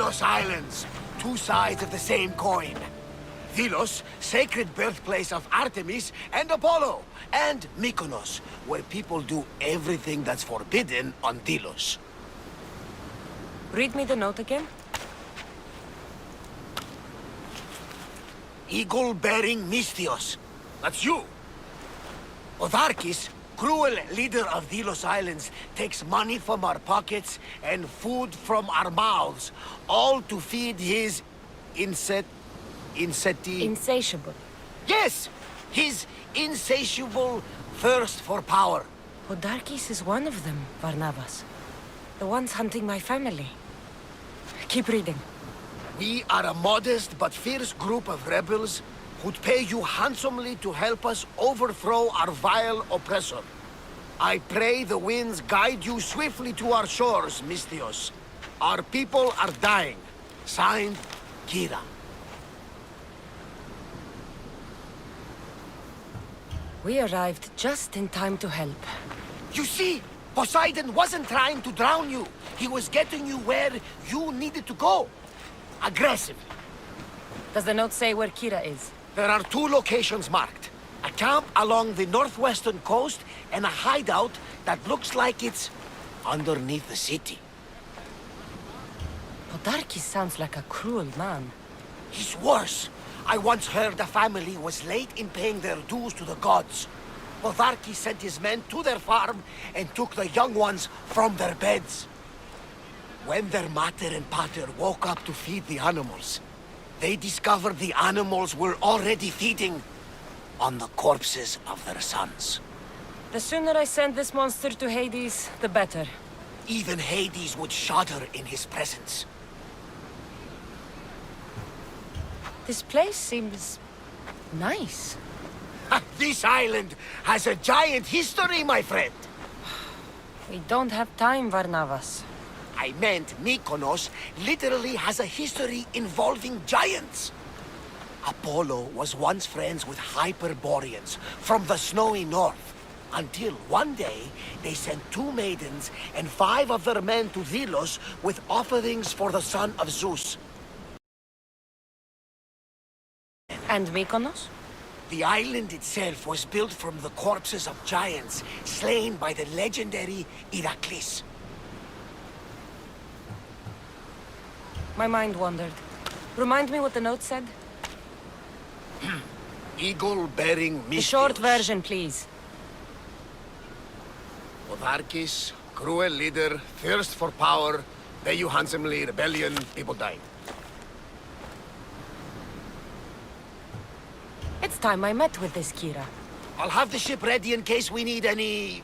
Delos Islands, two sides of the same coin. Delos, sacred birthplace of Artemis and Apollo, and Mykonos, where people do everything that's forbidden on Delos. Read me the note again. Eagle-bearing Mystios. That's you. Otharkis, cruel leader of Delos Islands, takes money from our pockets and food from our mouths, all to feed his Insatiable. Yes! His insatiable thirst for power. Odarkis is one of them, Varnavas. The ones hunting my family. Keep reading. We are a modest but fierce group of rebels who'd pay you handsomely to help us overthrow our vile oppressor. I pray the winds guide you swiftly to our shores, Mystios. Our people are dying. Signed, Kira. We arrived just in time to help. You see, Poseidon wasn't trying to drown you. He was getting you where you needed to go. Aggressively. Does the note say where Kira is? There are two locations marked. A camp along the northwestern coast and a hideout that looks like it's underneath the city. Odarkis sounds like a cruel man. He's worse. I once heard the family was late in paying their dues to the gods. Otharkis sent his men to their farm and took the young ones from their beds. When their mater and pater woke up to feed the animals, they discovered the animals were already feeding on the corpses of their sons. The sooner I send this monster to Hades, the better. Even Hades would shudder in his presence. This place seems nice. This island has a giant history, my friend. We don't have time, Varnavas. I meant Mykonos literally has a history involving giants. Apollo was once friends with Hyperboreans from the snowy north, until one day they sent 2 maidens and 5 of their men to Delos with offerings for the son of Zeus. And Mykonos? The island itself was built from the corpses of giants slain by the legendary Iraklis. My mind wandered. Remind me what the note said? Eagle-bearing Mystios. The short version, please. Otharkis, cruel leader, thirst for power, pay you handsomely, rebellion, people dying. It's time I met with this Kira. I'll have the ship ready in case we need any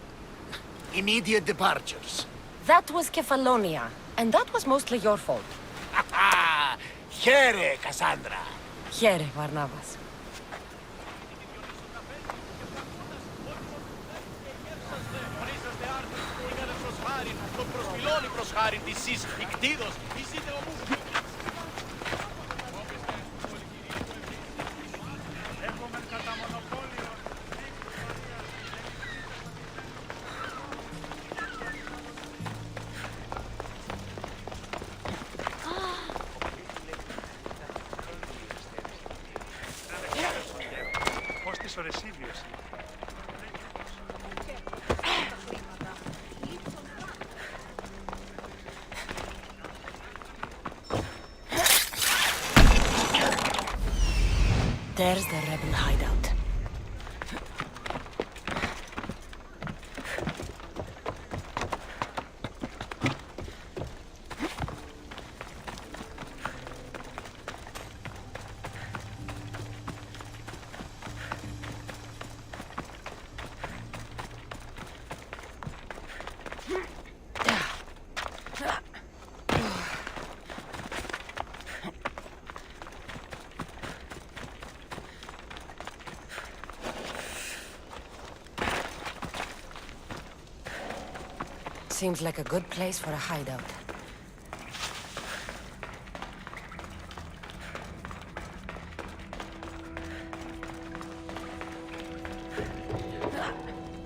immediate departures. That was Kefalonia, and that was mostly your fault. Here, Cassandra. Here, Varnavas. There's the rebel hideout. Seems like a good place for a hideout.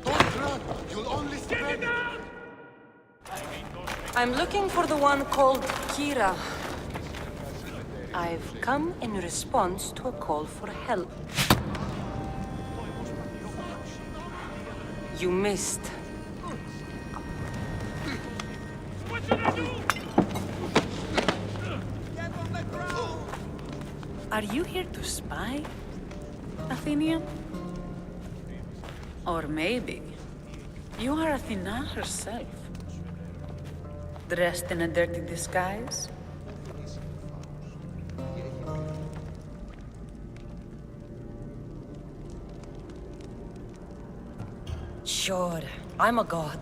Don't run! You'll only spread it! I'm looking for the one called Kira. I've come in response to a call for help. You missed. Are you here to spy, Athenian? Or maybe you are Athena herself, dressed in a dirty disguise? Sure, I'm a god.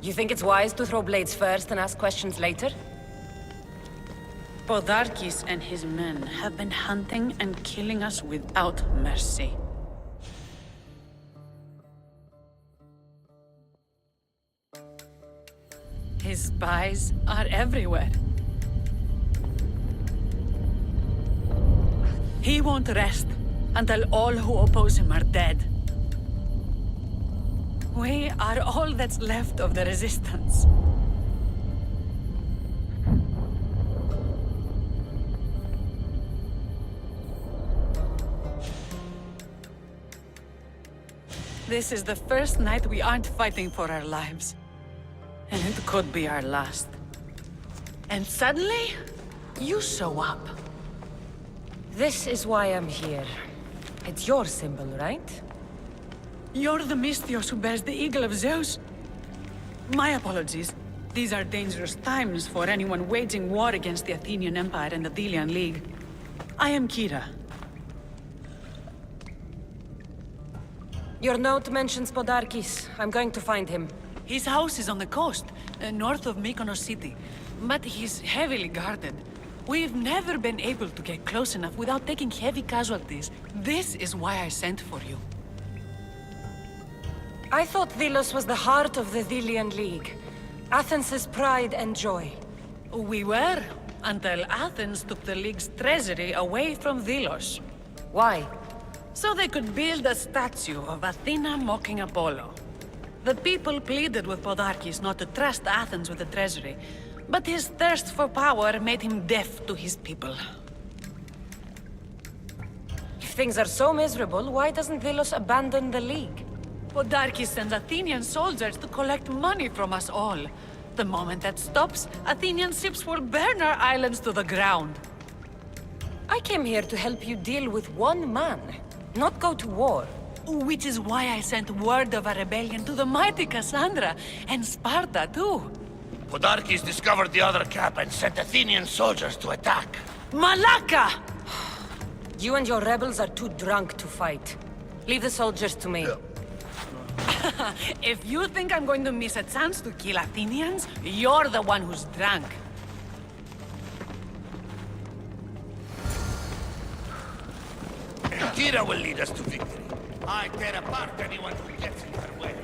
You think it's wise to throw blades first and ask questions later? Podarkes and his men have been hunting and killing us without mercy. His spies are everywhere. He won't rest until all who oppose him are dead. We are all that's left of the Resistance. This is the first night we aren't fighting for our lives. And it could be our last. And suddenly, you show up. This is why I'm here. It's your symbol, right? You're the Mystios who bears the eagle of Zeus. My apologies. These are dangerous times for anyone waging war against the Athenian Empire and the Delian League. I am Kira. Your note mentions Podarkes. I'm going to find him. His house is on the coast, north of Mykonos city. But he's heavily guarded. We've never been able to get close enough without taking heavy casualties. This is why I sent for you. I thought Delos was the heart of the Delian League. Athens' pride and joy. We were, until Athens took the League's treasury away from Delos. Why? So they could build a statue of Athena mocking Apollo. The people pleaded with Podarkes not to trust Athens with the treasury, but his thirst for power made him deaf to his people. If things are so miserable, why doesn't Delos abandon the League? Podarkes sends Athenian soldiers to collect money from us all. The moment that stops, Athenian ships will burn our islands to the ground. I came here to help you deal with one man, not go to war. Which is why I sent word of a rebellion to the mighty Cassandra, and Sparta too. Podarkes discovered the other camp and sent Athenian soldiers to attack. Malaka! You and your rebels are too drunk to fight. Leave the soldiers to me. If you think I'm going to miss a chance to kill Athenians, you're the one who's drunk. Kira will lead us to victory. I tear apart anyone who gets in her way.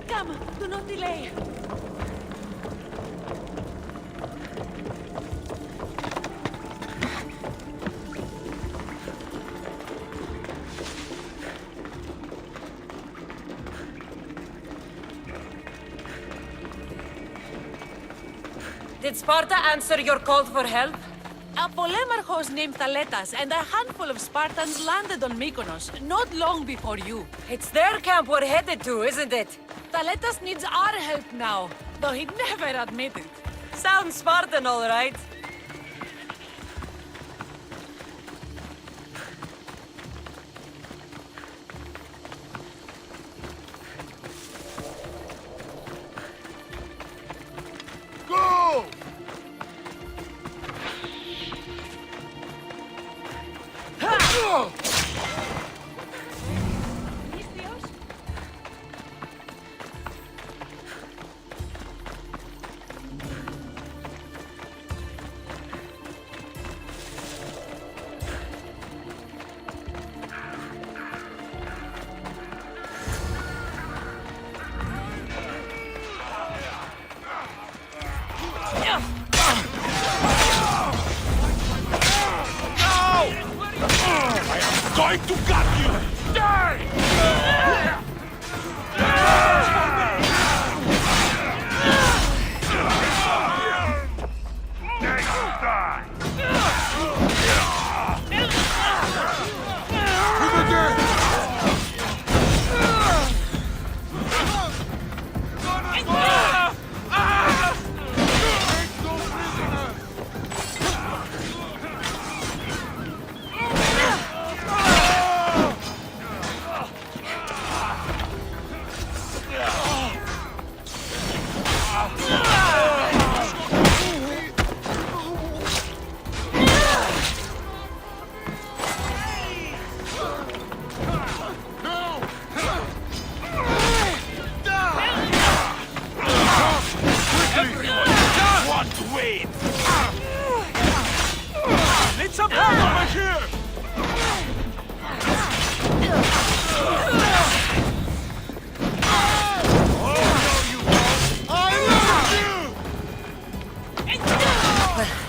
Come, do not delay. Did Sparta answer your call for help? A polemarchos named Thaletas and a handful of Spartans landed on Mykonos not long before you. It's their camp we're headed to, isn't it? Thaletas needs our help now, though he'd never admit it. Sounds Spartan, all right. Go! going to gut you! Die!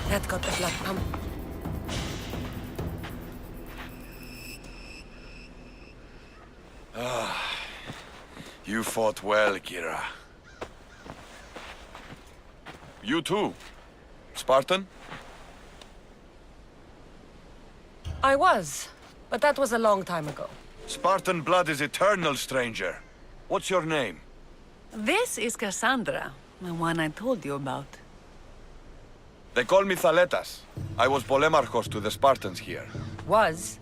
That got the blood pump. You fought well, Kira. You too, Spartan? I was, but that was a long time ago. Spartan blood is eternal, stranger. What's your name? This is Cassandra, the one I told you about. They call me Thaletas. I was Polemarchos to the Spartans here. Was?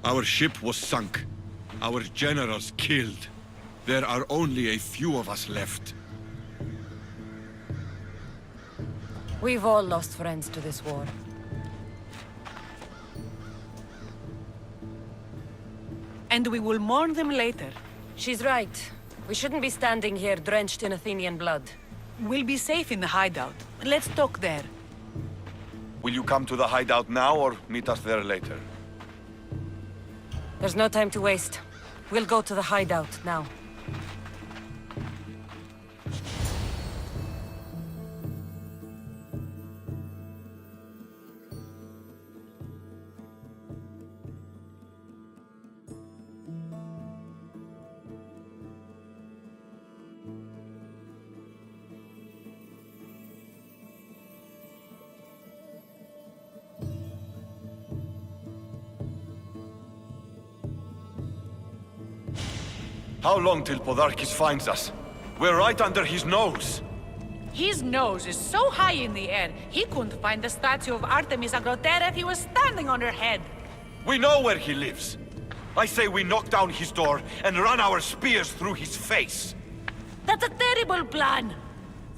Our ship was sunk. Our generals killed. There are only a few of us left. We've all lost friends to this war. And we will mourn them later. She's right. We shouldn't be standing here drenched in Athenian blood. We'll be safe in the hideout. Let's talk there. Will you come to the hideout now or meet us there later? There's no time to waste. We'll go to the hideout now. How long till Podarkis finds us? We're right under his nose. His nose is so high in the air, he couldn't find the statue of Artemis Agrotera if he was standing on her head. We know where he lives. I say we knock down his door and run our spears through his face. That's a terrible plan.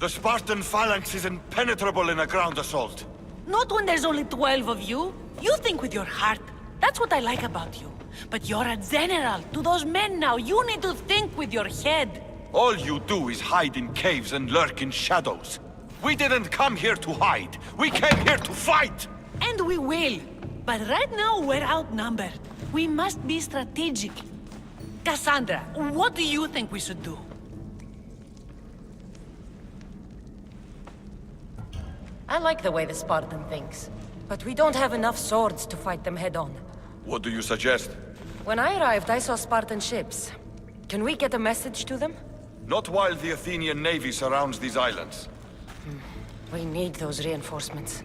The Spartan phalanx is impenetrable in a ground assault. Not when there's only 12 of you. You think with your heart. That's what I like about you. But you're a general. To those men now, you need to think with your head. All you do is hide in caves and lurk in shadows. We didn't come here to hide. We came here to fight! And we will. But right now, we're outnumbered. We must be strategic. Cassandra, what do you think we should do? I like the way the Spartan thinks. But we don't have enough swords to fight them head-on. What do you suggest? When I arrived, I saw Spartan ships. Can we get a message to them? Not while the Athenian navy surrounds these islands. We need those reinforcements.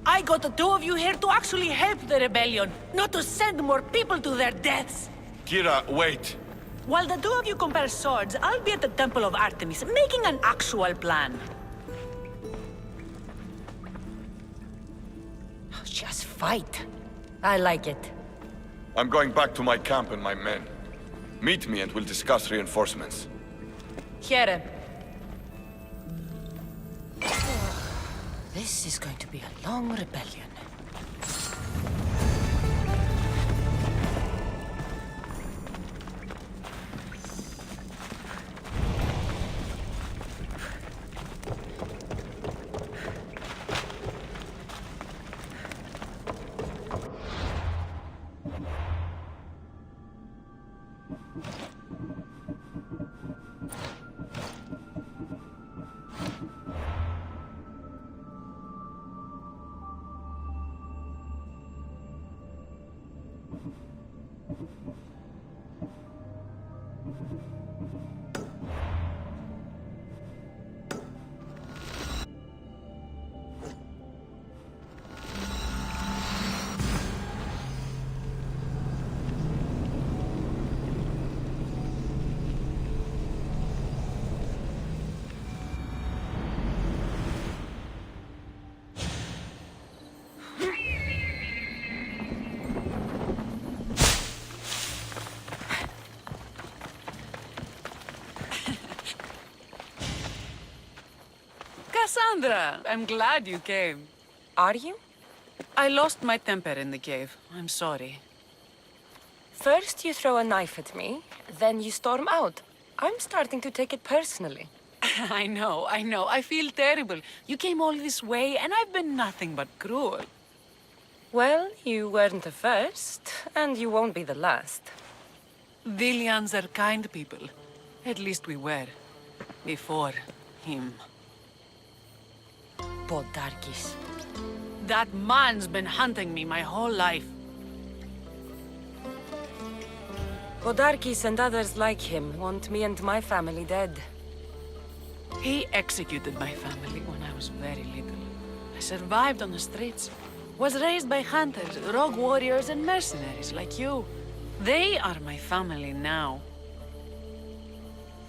I got the two of you here to actually help the rebellion, not to send more people to their deaths. Kira, wait. While the two of you compare swords, I'll be at the Temple of Artemis, making an actual plan. Just fight. I like it. I'm going back to my camp and my men. Meet me and we'll discuss reinforcements. Here. This is going to be a long rebellion. Cassandra, I'm glad you came. Are you? I lost my temper in the cave. I'm sorry. First you throw a knife at me, then you storm out. I'm starting to take it personally. I know. I feel terrible. You came all this way, and I've been nothing but cruel. Well, you weren't the first, and you won't be the last. Dilians are kind people. At least we were. Before him. Podarkis. That man's been hunting me my whole life. Podarkis and others like him want me and my family dead. He executed my family when I was very little. I survived on the streets. Was raised by hunters, rogue warriors, and mercenaries like you. They are my family now.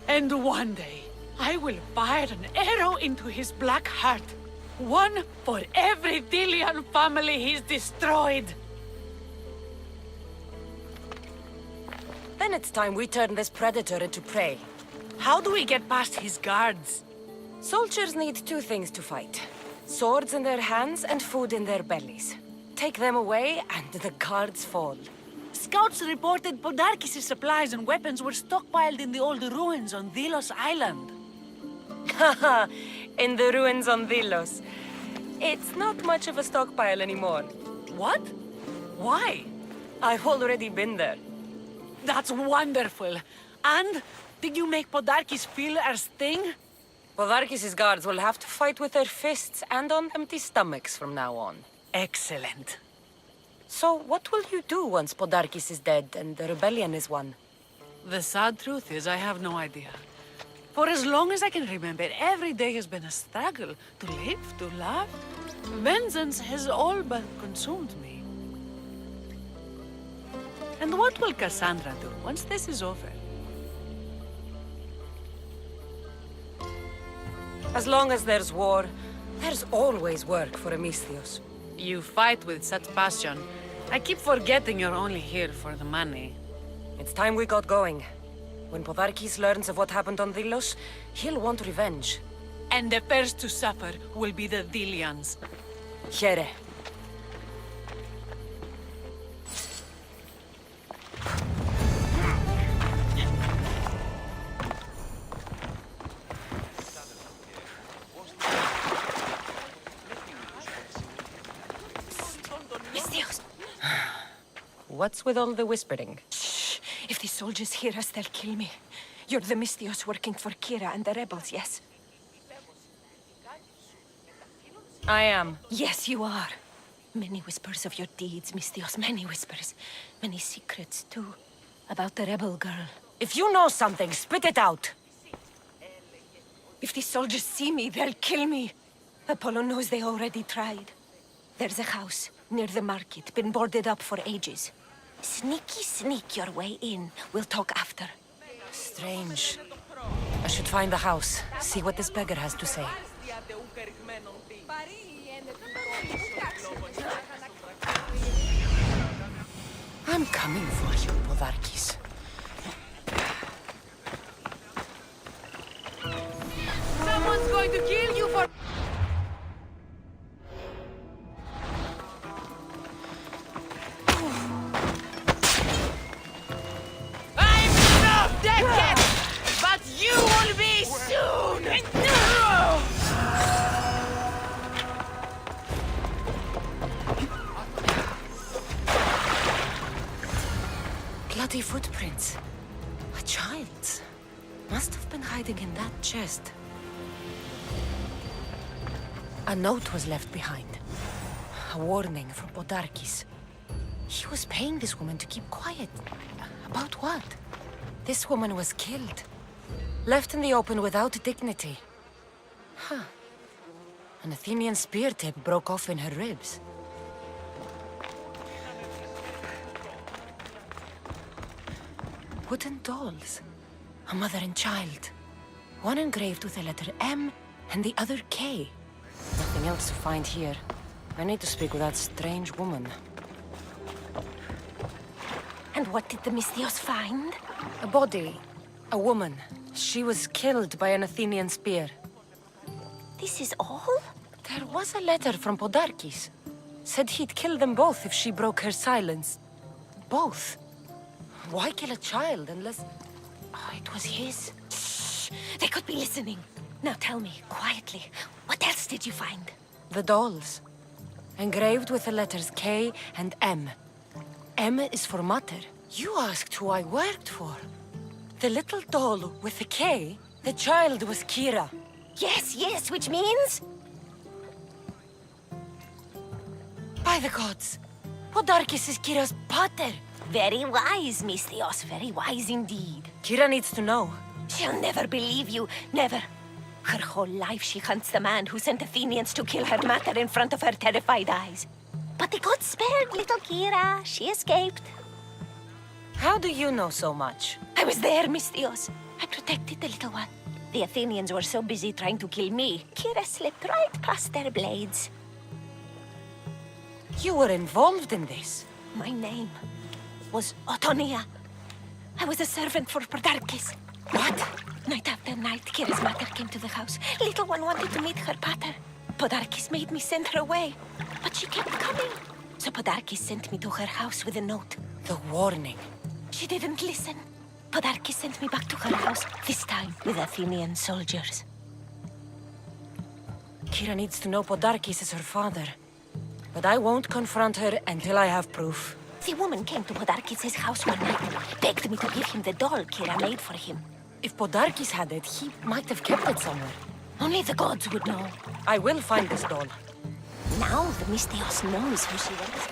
And one day, I will fire an arrow into his black heart. One for every Dilian family he's destroyed. Then it's time we turn this predator into prey. How do we get past his guards? Soldiers need two things to fight. Swords in their hands and food in their bellies. Take them away and the guards fall. Scouts reported Podarkis' supplies and weapons were stockpiled in the old ruins on Delos Island. Haha, in the ruins on Delos. It's not much of a stockpile anymore. What? Why? I've already been there. That's wonderful. And did you make Podarkis feel our sting? Podarkis' guards will have to fight with their fists and on empty stomachs from now on. Excellent. So what will you do once Podarkis is dead and the rebellion is won? The sad truth is I have no idea. For as long as I can remember, every day has been a struggle to live, to love. Vengeance has all but consumed me. And what will Cassandra do once this is over? As long as there's war, there's always work for Amistios. You fight with such passion. I keep forgetting you're only here for the money. It's time we got going. When Podarkis learns of what happened on Delos, he'll want revenge. And the first to suffer will be the Dilians. Here. Mistios! What's with all the whispering? Shh! If the soldiers hear us, they'll kill me. You're the Mistios working for Kira and the rebels, yes? I am. Yes, you are. Many whispers of your deeds, Mistios. Many whispers. Many secrets, too. About the rebel girl. If you know something, spit it out! If the soldiers see me, they'll kill me. Apollo knows they already tried. There's a house near the market, been boarded up for ages. Sneak your way in. We'll talk after. Strange. I should find the house, see what this beggar has to say. I'm coming for you, Podarkis. Someone's going to kill you for... I'm not dead yet! But you will be soon! Bloody footprints. A child's. Must have been hiding in that chest. A note was left behind. A warning from Podarkis. He was paying this woman to keep quiet. About what? This woman was killed. Left in the open without dignity. Huh. An Athenian spear tip broke off in her ribs. Wooden dolls. A mother and child. One engraved with the letter M and the other K. Nothing else to find here. I need to speak with that strange woman. And what did the Mistios find? A body. A woman. She was killed by an Athenian spear. This is all? There was a letter from Podarkis. Said he'd kill them both if she broke her silence. Both? Why kill a child unless... Oh, it was his. Shh! They could be listening. Now tell me, quietly, what else did you find? The dolls. Engraved with the letters K and M. M is for Mater. You asked who I worked for. The little doll with the K, the child was Kira. Yes, which means? By the gods, Podarkis is Kira's pater. Very wise, Miss Theos, very wise indeed. Kira needs to know. She'll never believe you, never. Her whole life she hunts the man who sent Athenians to kill her mater in front of her terrified eyes. But the gods spared little Kira. She escaped. How do you know so much? I was there, Miss Theos. I protected the little one. The Athenians were so busy trying to kill me, Kira slipped right past their blades. You were involved in this. My name was Otonia. I was a servant for Podarkis. What? Night after night, Kira's mother came to the house. Little one wanted to meet her pater. Podarkis made me send her away, but she kept coming. So Podarkis sent me to her house with a note. The warning. She didn't listen. Podarkis sent me back to her house, this time with Athenian soldiers. Kira needs to know Podarkis is her father. But I won't confront her until I have proof. The woman came to Podarkis' house one night, begged me to give him the doll Kira made for him. If Podarkis had it, he might have kept it somewhere. Only the gods would know. I will find this doll. Now the Mystios knows who she was.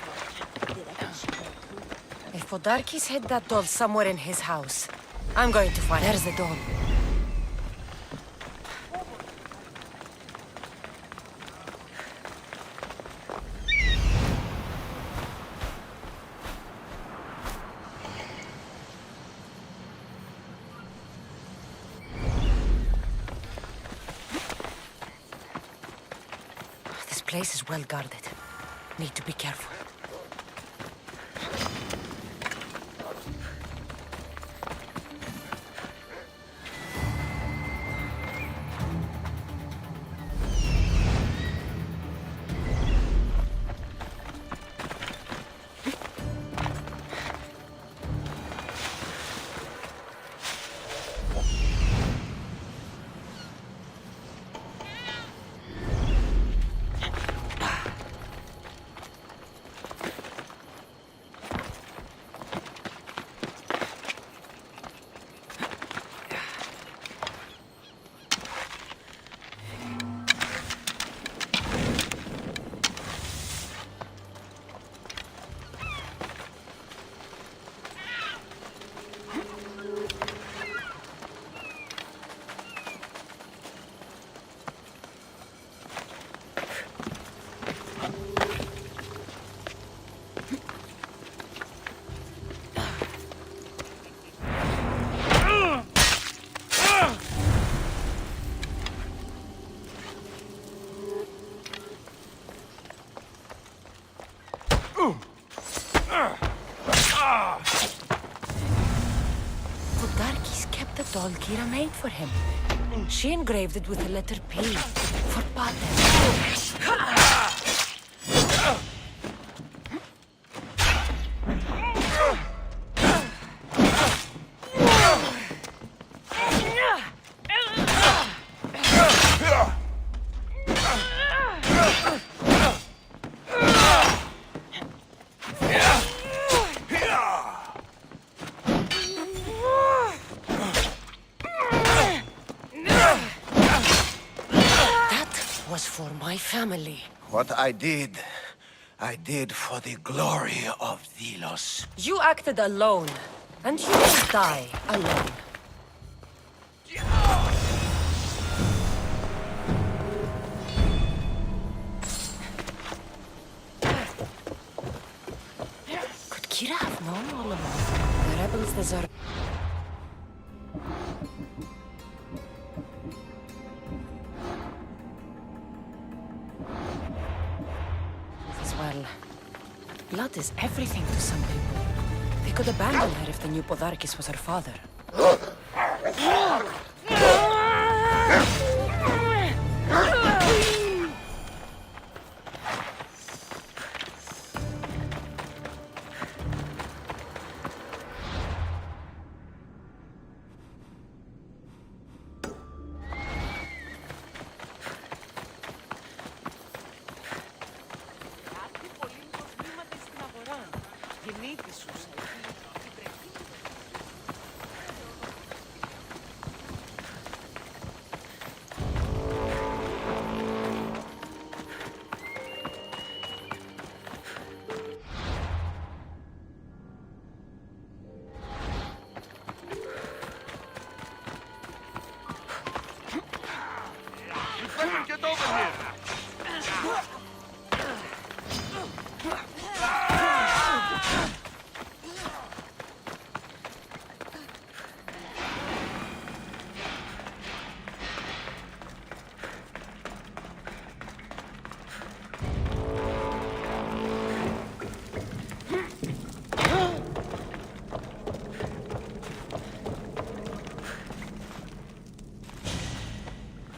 If Podarkis hid that doll somewhere in his house, I'm going to find... There's the doll. This place is well guarded. Need to be careful. Podarkis kept the doll Kira made for him. She engraved it with the letter P for Pater. Was for my family. What I did for the glory of Delos. You acted alone, and you will die alone. Could Kira have known all along? The rebels deserve... Well, blood is everything to some people. They could abandon her if they knew Podarkis was her father.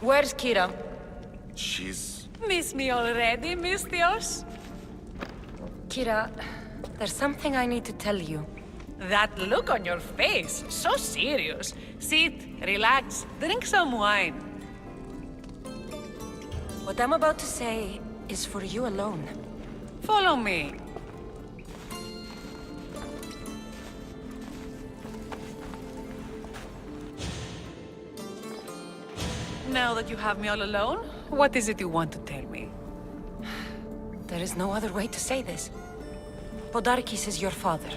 Where's Kira? She's... Miss me already, Miss Delos? Kira, there's something I need to tell you. That look on your face, so serious. Sit, relax, drink some wine. What I'm about to say is for you alone. Follow me. Now that you have me all alone, what is it you want to tell me? There is no other way to say this. Podarkis is your father.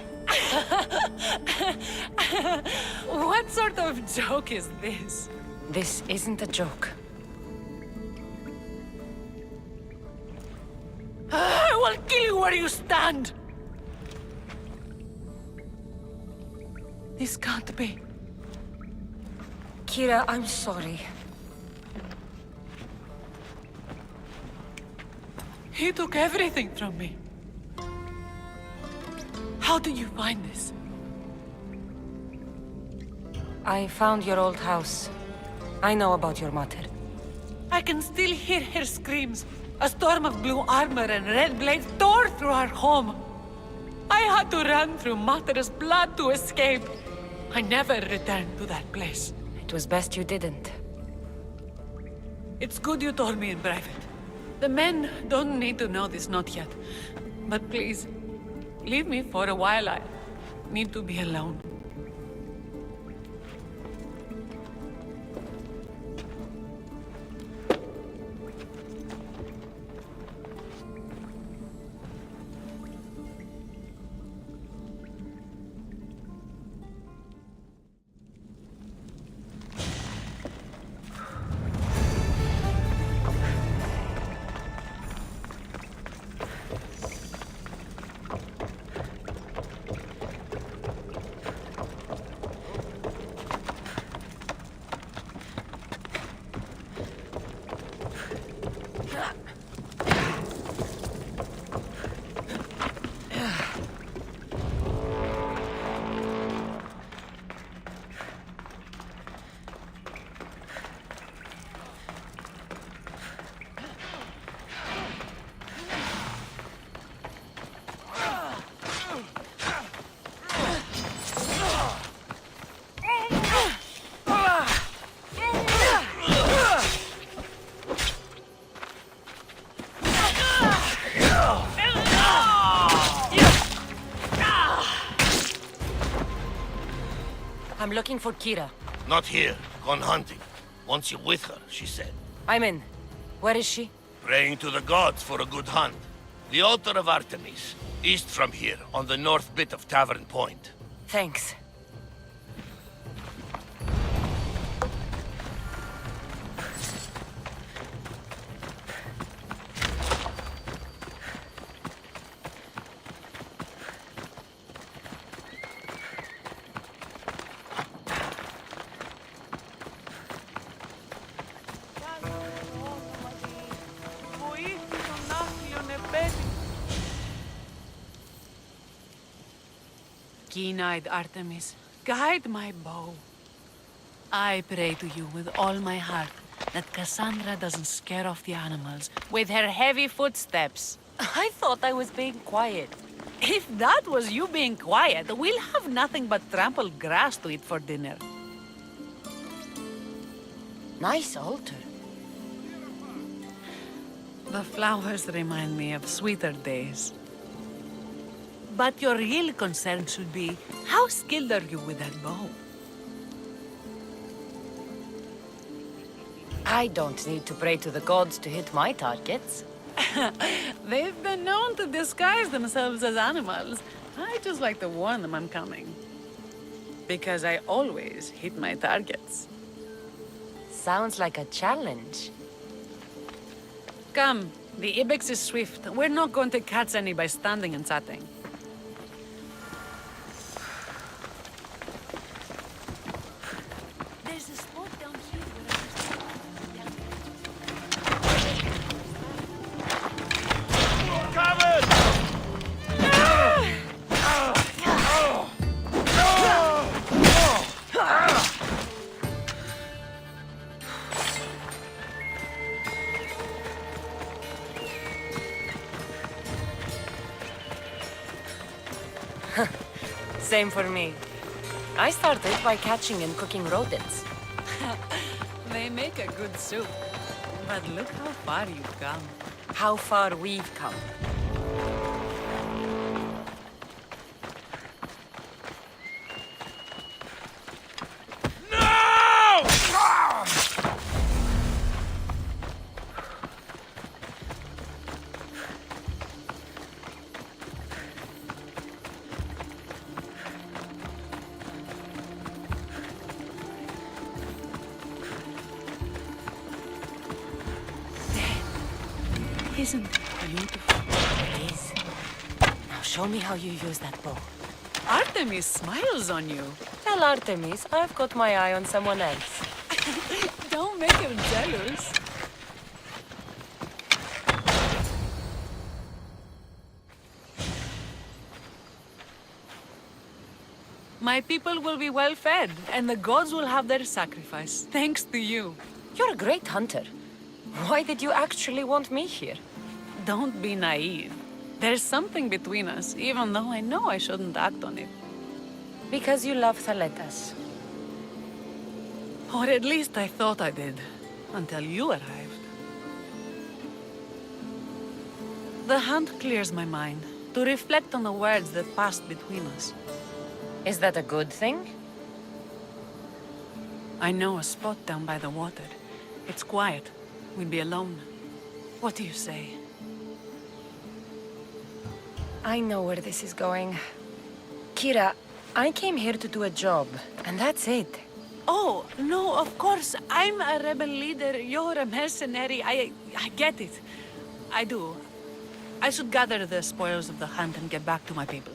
What sort of joke is this? This isn't a joke. I will kill you where you stand! This can't be. Kira, I'm sorry. He took everything from me. How did you find this? I found your old house. I know about your mother. I can still hear her screams. A storm of blue armor and red blades tore through our home. I had to run through Mater's blood to escape. I never returned to that place. It was best you didn't. It's good you told me in private. The men don't need to know this, not yet. But please, leave me for a while. I need to be alone. I'm looking for Kira. Not here. Gone hunting. Wants you with her, she said. I'm in. Where is she? Praying to the gods for a good hunt. The altar of Artemis. East from here, on the north bit of Tavern Point. Thanks. Keen-eyed Artemis, guide my bow. I pray to you with all my heart that Cassandra doesn't scare off the animals with her heavy footsteps. I thought I was being quiet. If that was you being quiet, we'll have nothing but trampled grass to eat for dinner. Nice altar. The flowers remind me of sweeter days. But your real concern should be, how skilled are you with that bow? I don't need to pray to the gods to hit my targets. They've been known to disguise themselves as animals. I just like to warn them I'm coming. Because I always hit my targets. Sounds like a challenge. Come, the ibex is swift. We're not going to catch any by standing and chatting. There's a spot down here where Same for me. I started by catching and cooking rodents. They make a good soup. But look how far you've come. How far we've come. Isn't it beautiful? It is. Now show me how you use that bow. Artemis smiles on you. Tell Artemis I've got my eye on someone else. Don't make her jealous. My people will be well fed, and the gods will have their sacrifice, thanks to you. You're a great hunter. Why did you actually want me here? Don't be naive. There's something between us, even though I know I shouldn't act on it. Because you love Thaletas. Or at least I thought I did, until you arrived. The hunt clears my mind, to reflect on the words that passed between us. Is that a good thing? I know a spot down by the water. It's quiet. We'd be alone. What do you say? I know where this is going. Kira, I came here to do a job, and that's it. Oh, no, of course. I'm a rebel leader. You're a mercenary. I get it. I do. I should gather the spoils of the hunt and get back to my people.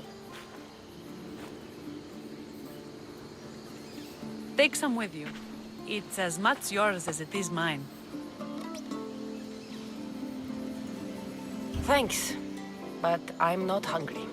Take some with you. It's as much yours as it is mine. Thanks, but I'm not hungry.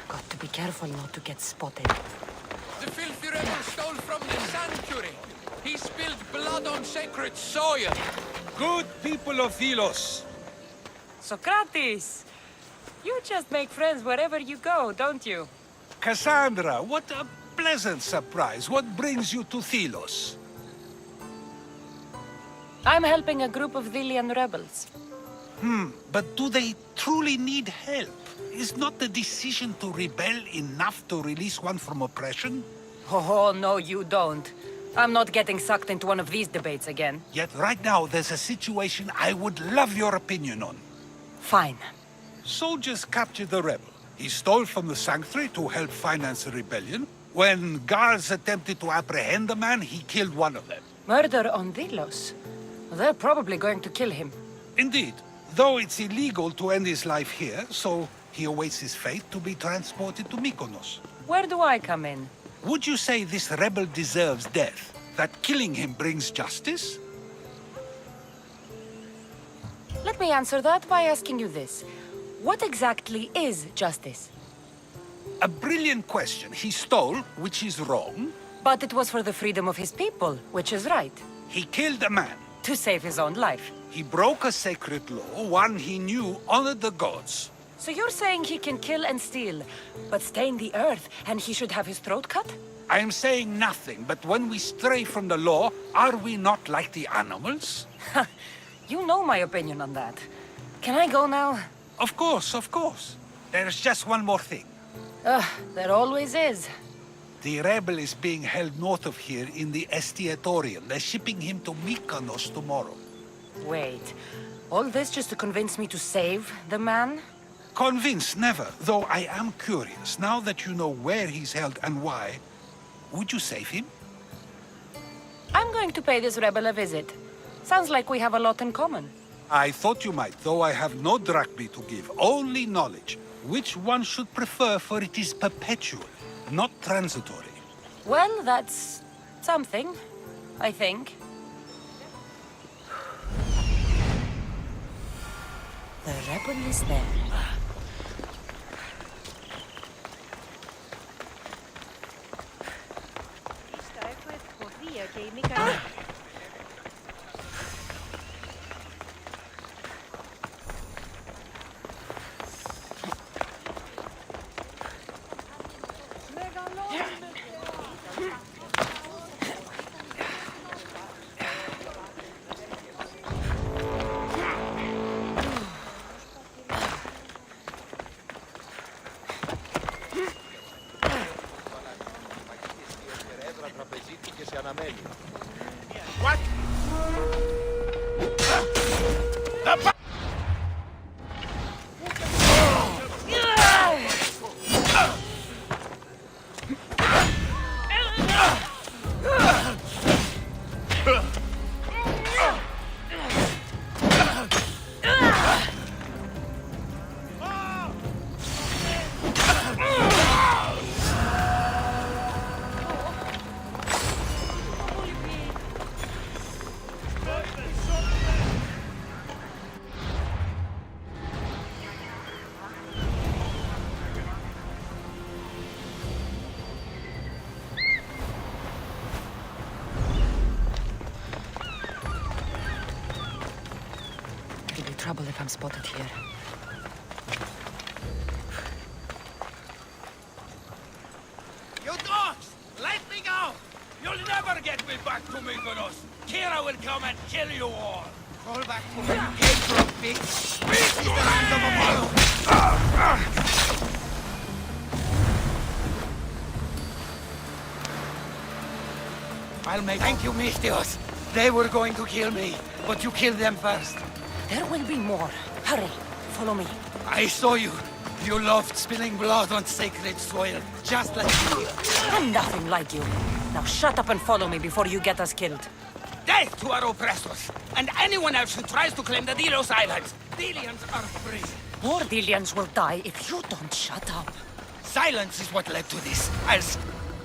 Got to be careful not to get spotted. The filthy rebel stole from the sanctuary. He spilled blood on sacred soil. Good people of Delos. Socrates! You just make friends wherever you go, don't you? Cassandra, what a pleasant surprise. What brings you to Delos? I'm helping a group of Delian rebels. But do they truly need help? Is not the decision to rebel enough to release one from oppression? Oh, no, you don't. I'm not getting sucked into one of these debates again. Yet right now there's a situation I would love your opinion on. Fine. Soldiers captured the rebel. He stole from the sanctuary to help finance the rebellion. When guards attempted to apprehend the man, he killed one of them. Murder on Delos. They're probably going to kill him. Indeed, though it's illegal to end his life here, so he awaits his fate to be transported to Mykonos. Where do I come in? Would you say this rebel deserves death? That killing him brings justice? Let me answer that by asking you this. What exactly is justice? A brilliant question. He stole, which is wrong. But it was for the freedom of his people, which is right. He killed a man. To save his own life. He broke a sacred law, one he knew honored the gods. So you're saying he can kill and steal, but stain the earth, and he should have his throat cut? I am saying nothing, but when we stray from the law, are we not like the animals? You know my opinion on that. Can I go now? Of course, of course. There's just one more thing. There always is. The rebel is being held north of here in the Estiatorium. They're shipping him to Mykonos tomorrow. Wait, all this just to convince me to save the man? Convinced, never. Though I am curious, now that you know where he's held and why, would you save him? I'm going to pay this rebel a visit. Sounds like we have a lot in common. I thought you might, though I have no drachmae to give, only knowledge. Which one should prefer, for it is perpetual, not transitory. Well, that's something, I think. The rebel is there. What? It'll be trouble if I'm spotted here. You dogs! Let me go! You'll never get me back to Mykonos! Kira will come and kill you all! Fall back to where you came from, bitch! This is the land of Apollo! I'll make... Thank you, Mistios. They were going to kill me, but you killed them first. There will be more. Hurry, follow me. I saw you. You loved spilling blood on sacred soil, just like me. I'm nothing like you. Now shut up and follow me before you get us killed. Death to our oppressors, and anyone else who tries to claim the Delos Islands. Delians are free. More Delians will die if you don't shut up. Silence is what led to this.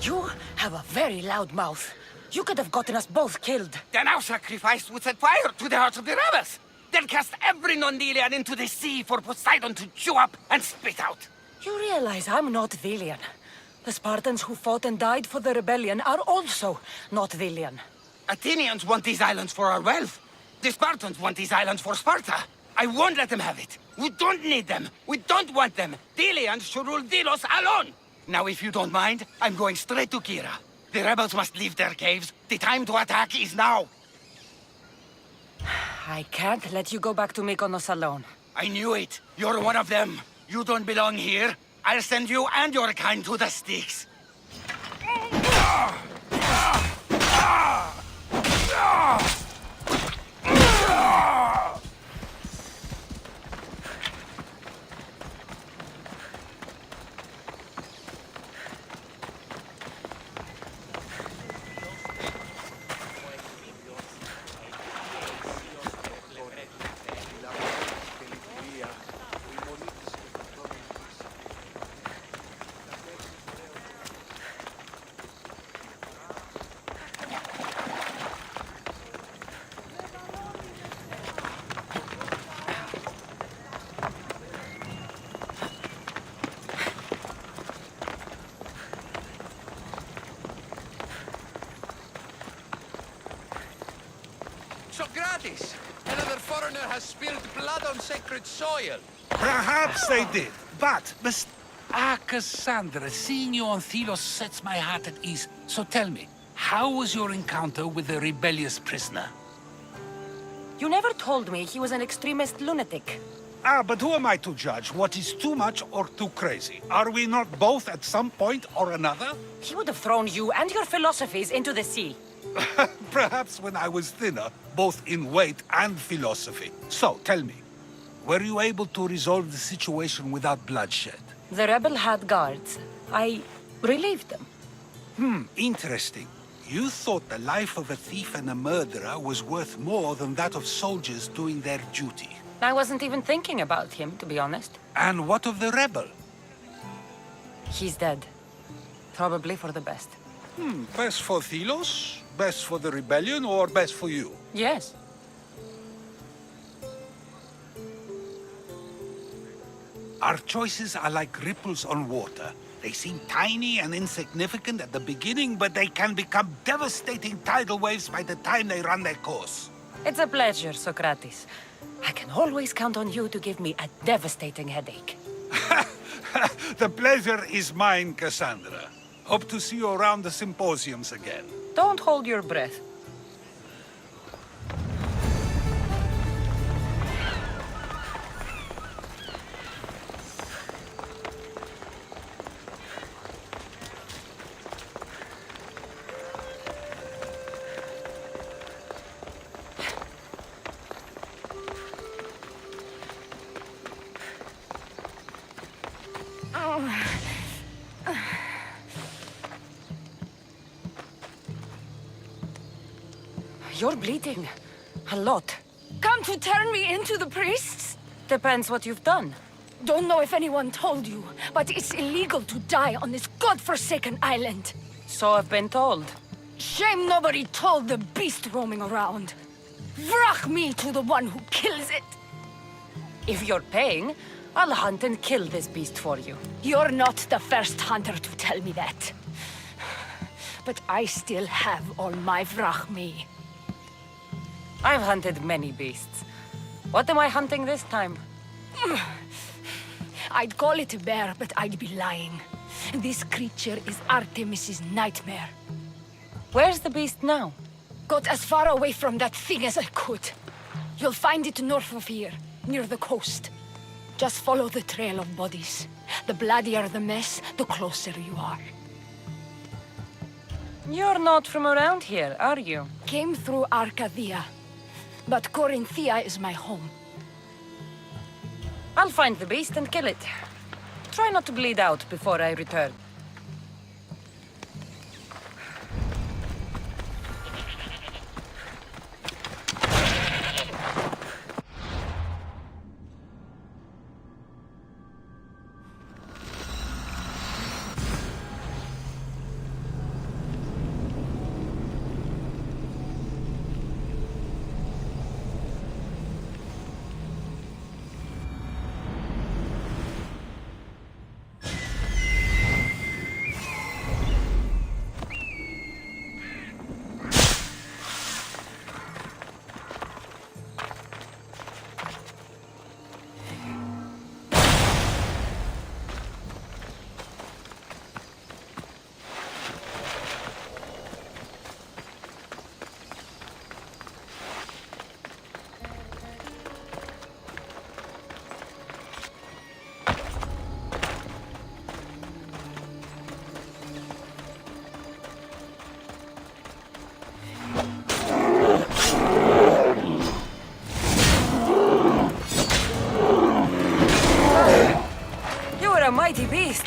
You have a very loud mouth. You could have gotten us both killed. Then our sacrifice would set fire to the hearts of the rebels. Then cast every non-Delian into the sea for Poseidon to chew up and spit out. You realize I'm not Delian. The Spartans who fought and died for the rebellion are also not Delian. Athenians want these islands for our wealth. The Spartans want these islands for Sparta. I won't let them have it. We don't need them. We don't want them. Delians should rule Delos alone. Now, if you don't mind, I'm going straight to Kira. The rebels must leave their caves. The time to attack is now. I can't let you go back to Mykonos alone. I knew it. You're one of them. You don't belong here. I'll send you and your kind to the sticks. Socrates! Another foreigner has spilled blood on sacred soil. Perhaps they did, but... Cassandra, seeing you on Delos sets my heart at ease. So tell me, how was your encounter with the rebellious prisoner? You never told me he was an extremist lunatic. Ah, but who am I to judge what is too much or too crazy? Are we not both at some point or another? He would have thrown you and your philosophies into the sea. Perhaps when I was thinner, both in weight and philosophy. So, tell me, were you able to resolve the situation without bloodshed? The rebel had guards. I relieved them. Interesting. You thought the life of a thief and a murderer was worth more than that of soldiers doing their duty. I wasn't even thinking about him, to be honest. And what of the rebel? He's dead. Probably for the best. Best for Delos? Best for the rebellion, or best for you? Yes. Our choices are like ripples on water. They seem tiny and insignificant at the beginning, but they can become devastating tidal waves by the time they run their course. It's a pleasure, Socrates. I can always count on you to give me a devastating headache. The pleasure is mine, Cassandra. Hope to see you around the symposiums again. Don't hold your breath. You're bleeding. A lot. Come to turn me into the priests? Depends what you've done. Don't know if anyone told you, but it's illegal to die on this godforsaken island. So I've been told. Shame nobody told the beast roaming around. Vrach me to the one who kills it. If you're paying, I'll hunt and kill this beast for you. You're not the first hunter to tell me that. But I still have all my vrach me. I've hunted many beasts. What am I hunting this time? I'd call it a bear, but I'd be lying. This creature is Artemis's nightmare. Where's the beast now? Got as far away from that thing as I could. You'll find it north of here, near the coast. Just follow the trail of bodies. The bloodier the mess, the closer you are. You're not from around here, are you? Came through Arcadia, but Corinthia is my home. I'll find the beast and kill it. Try not to bleed out before I return. A mighty beast,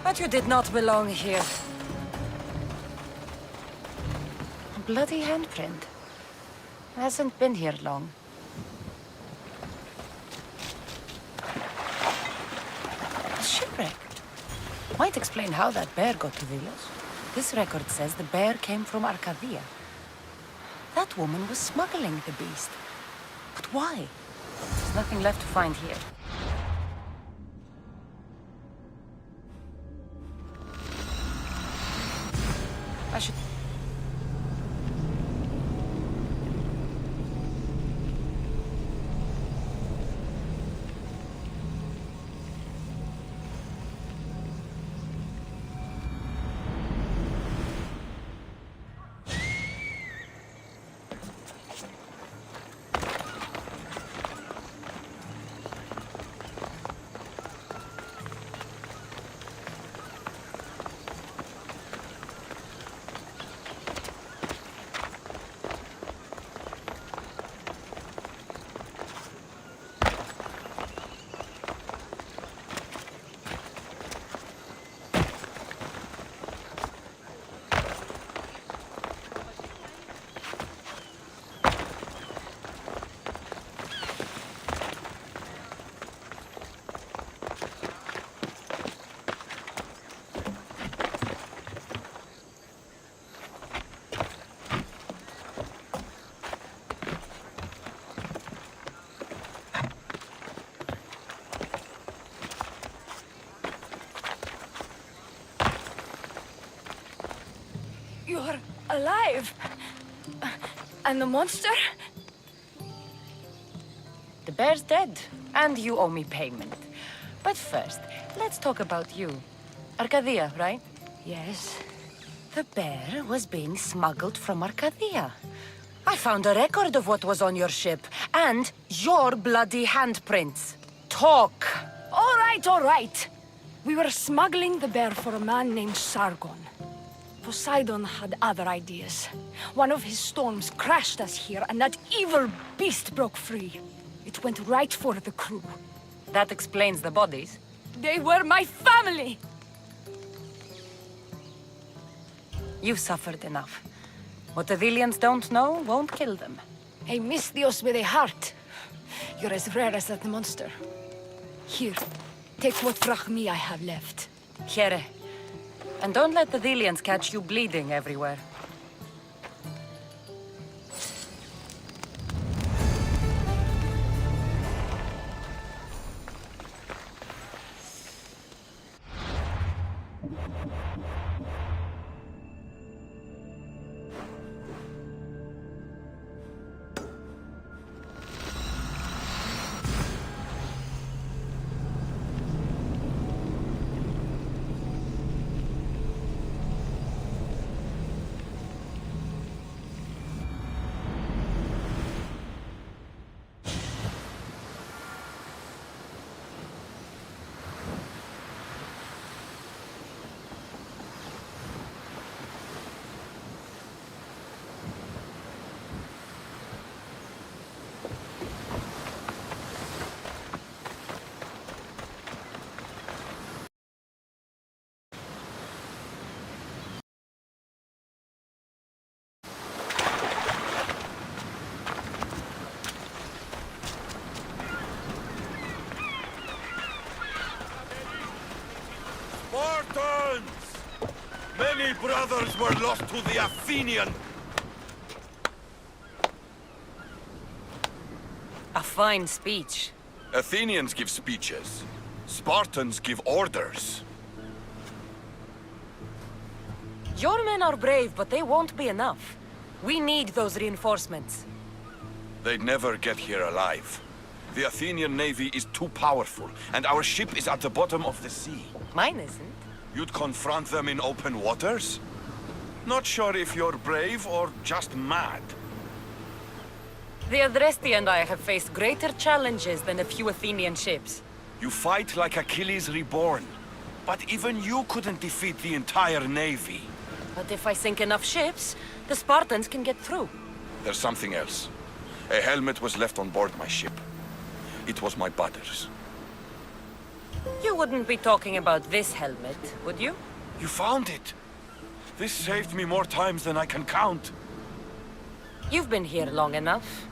but you did not belong here. A bloody handprint. Hasn't been here long. A shipwreck. Might explain how that bear got to Delos. This record says the bear came from Arcadia. That woman was smuggling the beast. But why? There's nothing left to find here. I should... You're alive! And the monster? The bear's dead, and you owe me payment. But first, let's talk about you. Arcadia, right? Yes. The bear was being smuggled from Arcadia. I found a record of what was on your ship, and your bloody handprints. Talk! All right. We were smuggling the bear for a man named Sargon. Poseidon had other ideas. One of his storms crashed us here, and that evil beast broke free. It went right for the crew. That explains the bodies. They were my family! You suffered enough. What the Vilians don't know won't kill them. A Misthios with a heart. You're as rare as that monster. Here, take what drachmi I have left. Here. And don't let the Vilians catch you bleeding everywhere. Spartans! Many brothers were lost to the Athenian. A fine speech. Athenians give speeches. Spartans give orders. Your men are brave, but they won't be enough. We need those reinforcements. They'd never get here alive. The Athenian navy is too powerful, and our ship is at the bottom of the sea. Mine isn't. You'd confront them in open waters? Not sure if you're brave or just mad. The Adresti and I have faced greater challenges than a few Athenian ships. You fight like Achilles reborn. But even you couldn't defeat the entire navy. But if I sink enough ships, the Spartans can get through. There's something else. A helmet was left on board my ship. It was my brother's. You wouldn't be talking about this helmet, would you? You found it. This saved me more times than I can count. You've been here long enough.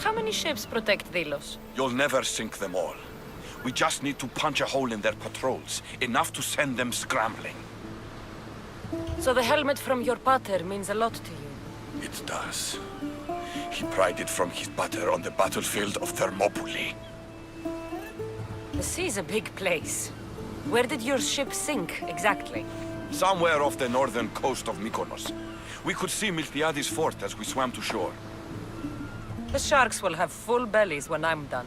How many ships protect Delos? You'll never sink them all. We just need to punch a hole in their patrols, enough to send them scrambling. So the helmet from your pater means a lot to you? It does. He pried it from his butter on the battlefield of Thermopylae. The sea's a big place. Where did your ship sink, exactly? Somewhere off the northern coast of Mykonos. We could see Miltiades fort as we swam to shore. The sharks will have full bellies when I'm done.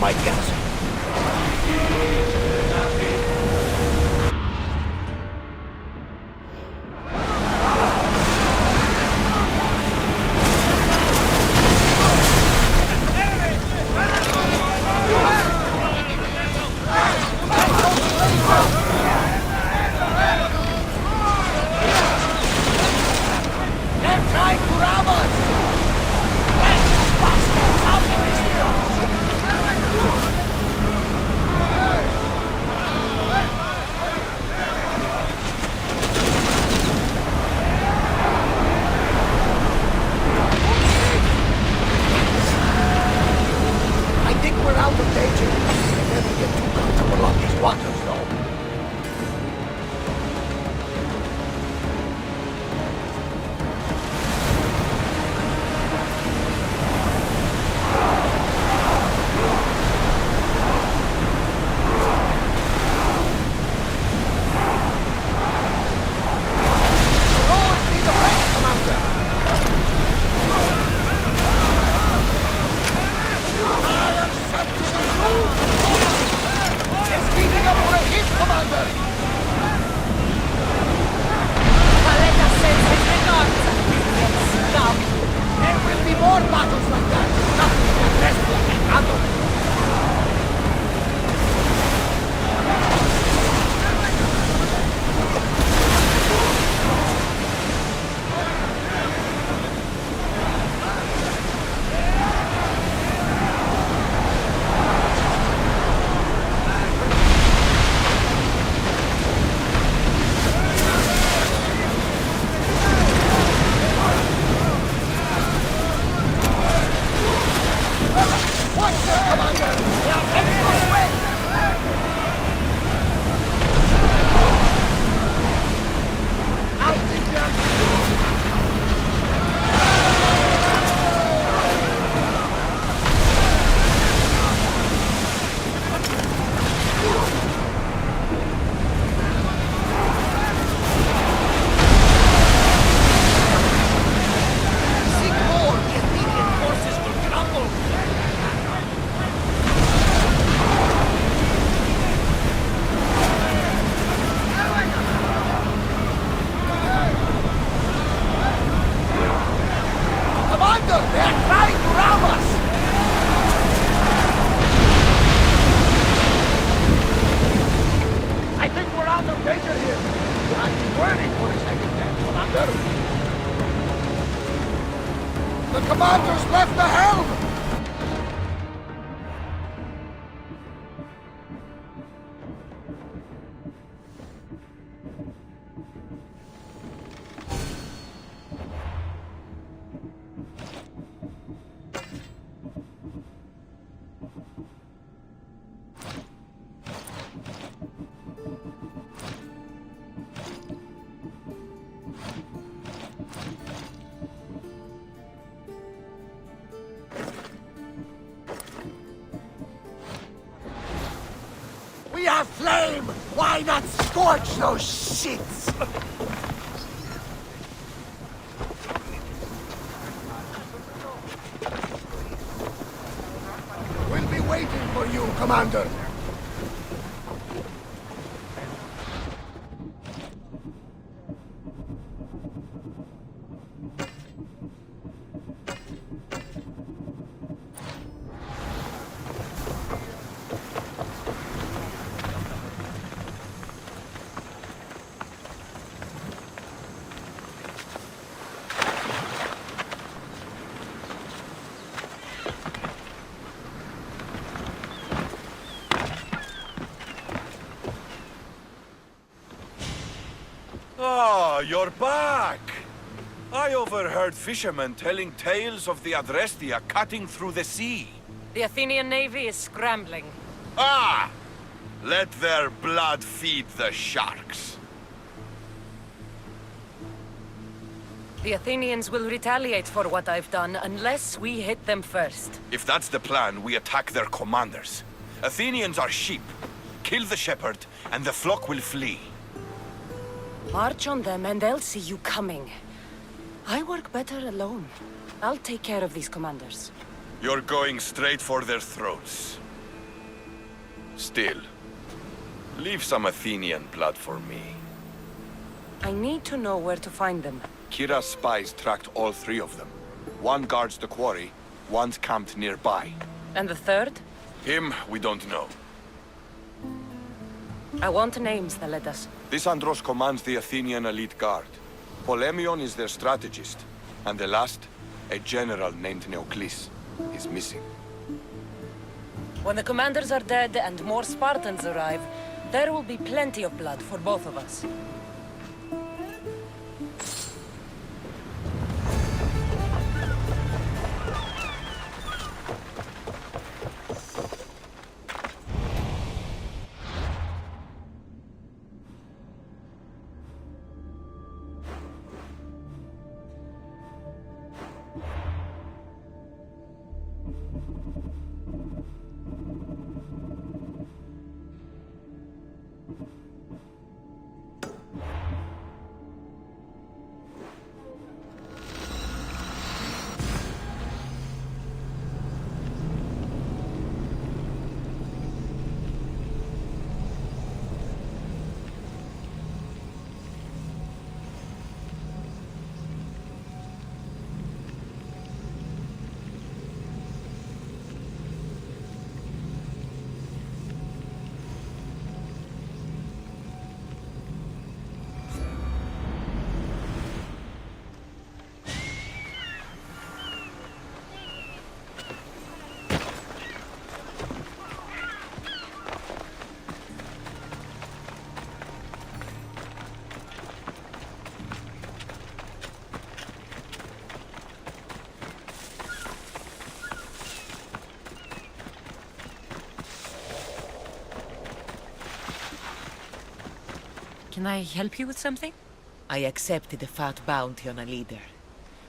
my garrison. They're trying to rob us! Bastards out of this house! I think we're out of danger. Never get too comfortable on these waters, though. Always be the best, Commander. It's speeding up for a hit, Commander! Paleta sends his regards. Stop. There will be more battles like that. Nothing can rest like a handle. Watch this, Commander! They are heading this way! Out in there! Seek more! The Athenian forces will crumble! Commander, they're trying to rob us! I think we're out of danger here. I've been worried for a second there, Commander. The commander's left the helm! We have flame! Why not scorch those shits? We'll be waiting for you, Commander. Ah, you're back! I overheard fishermen telling tales of the Adrestia cutting through the sea. The Athenian navy is scrambling. Ah! Let their blood feed the sharks. The Athenians will retaliate for what I've done unless we hit them first. If that's the plan, we attack their commanders. Athenians are sheep. Kill the shepherd, and the flock will flee. March on them and they'll see you coming. I work better alone. I'll take care of these commanders. You're going straight for their throats. Still, leave some Athenian blood for me. I need to know where to find them. Kira's spies tracked all three of them. One guards the quarry, one's camped nearby. And the third? Him, we don't know. I want names, Theledas. Lysandros commands the Athenian elite guard. Polemion is their strategist. And the last, a general named Neoclis, is missing. When the commanders are dead and more Spartans arrive, there will be plenty of blood for both of us. Can I help you with something? I accepted a fat bounty on a leader,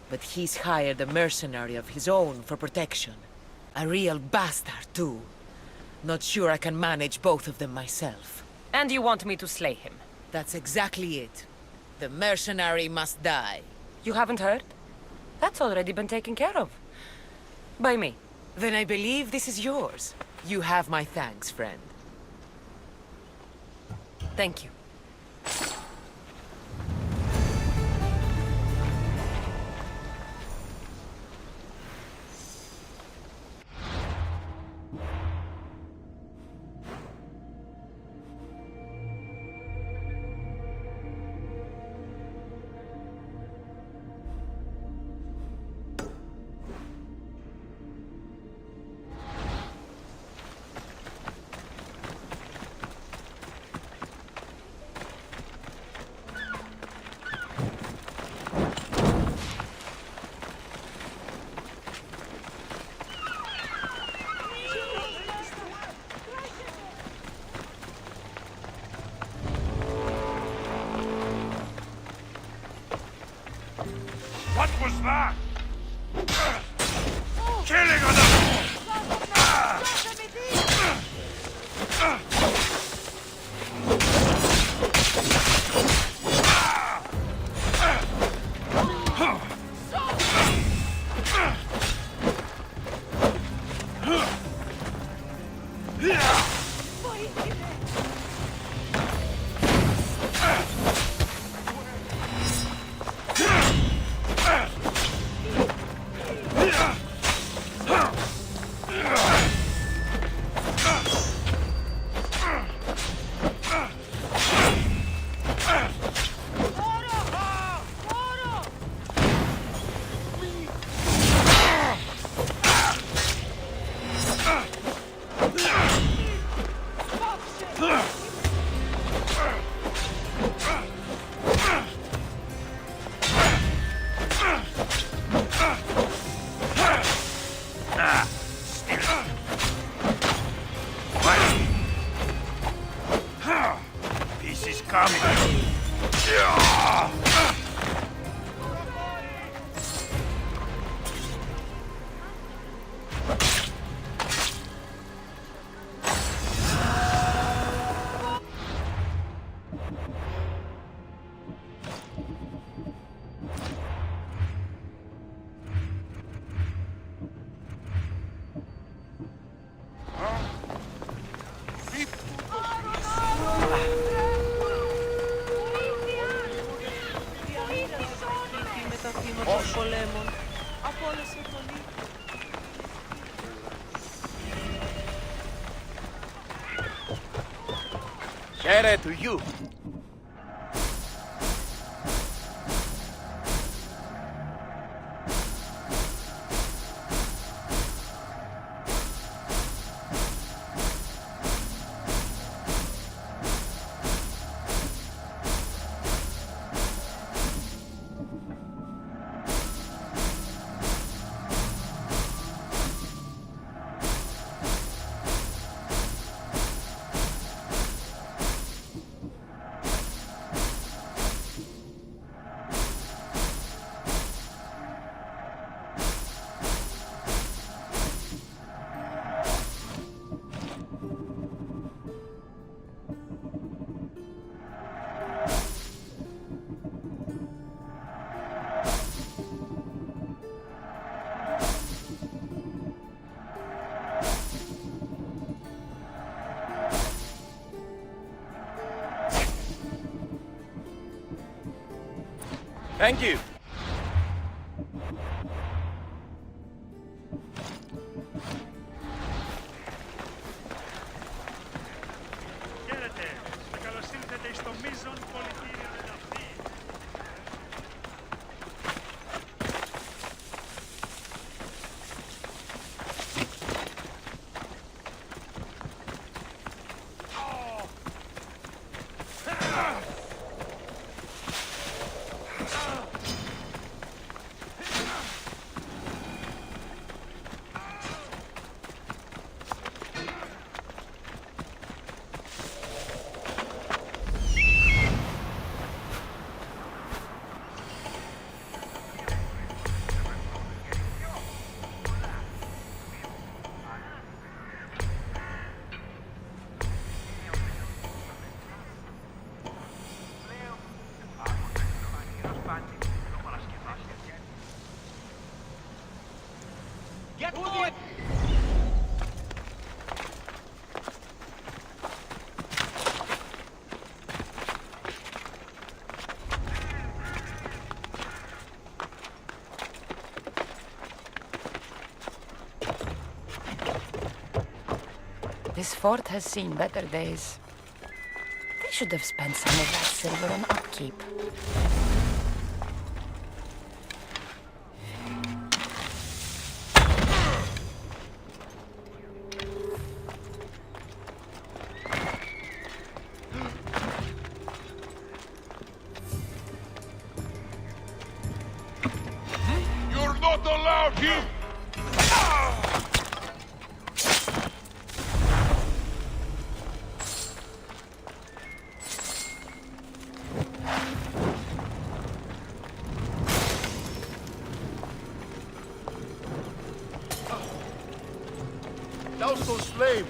but he's hired a mercenary of his own for protection. A real bastard, too. Not sure I can manage both of them myself. And you want me to slay him? That's exactly it. The mercenary must die. You haven't heard? That's already been taken care of. By me. Then I believe this is yours. You have my thanks, friend. Thank you. What was that? Killing on the... Peace is coming. πολέμων. Απόλυσε πολύ. Share to you. Thank you. Χαίρετε. Καλώς ήλθατε στο μείζον πολιτήριο εδαφή. This fort has seen better days. They should have spent some of that silver on upkeep. You're not allowed here! Douse those flames.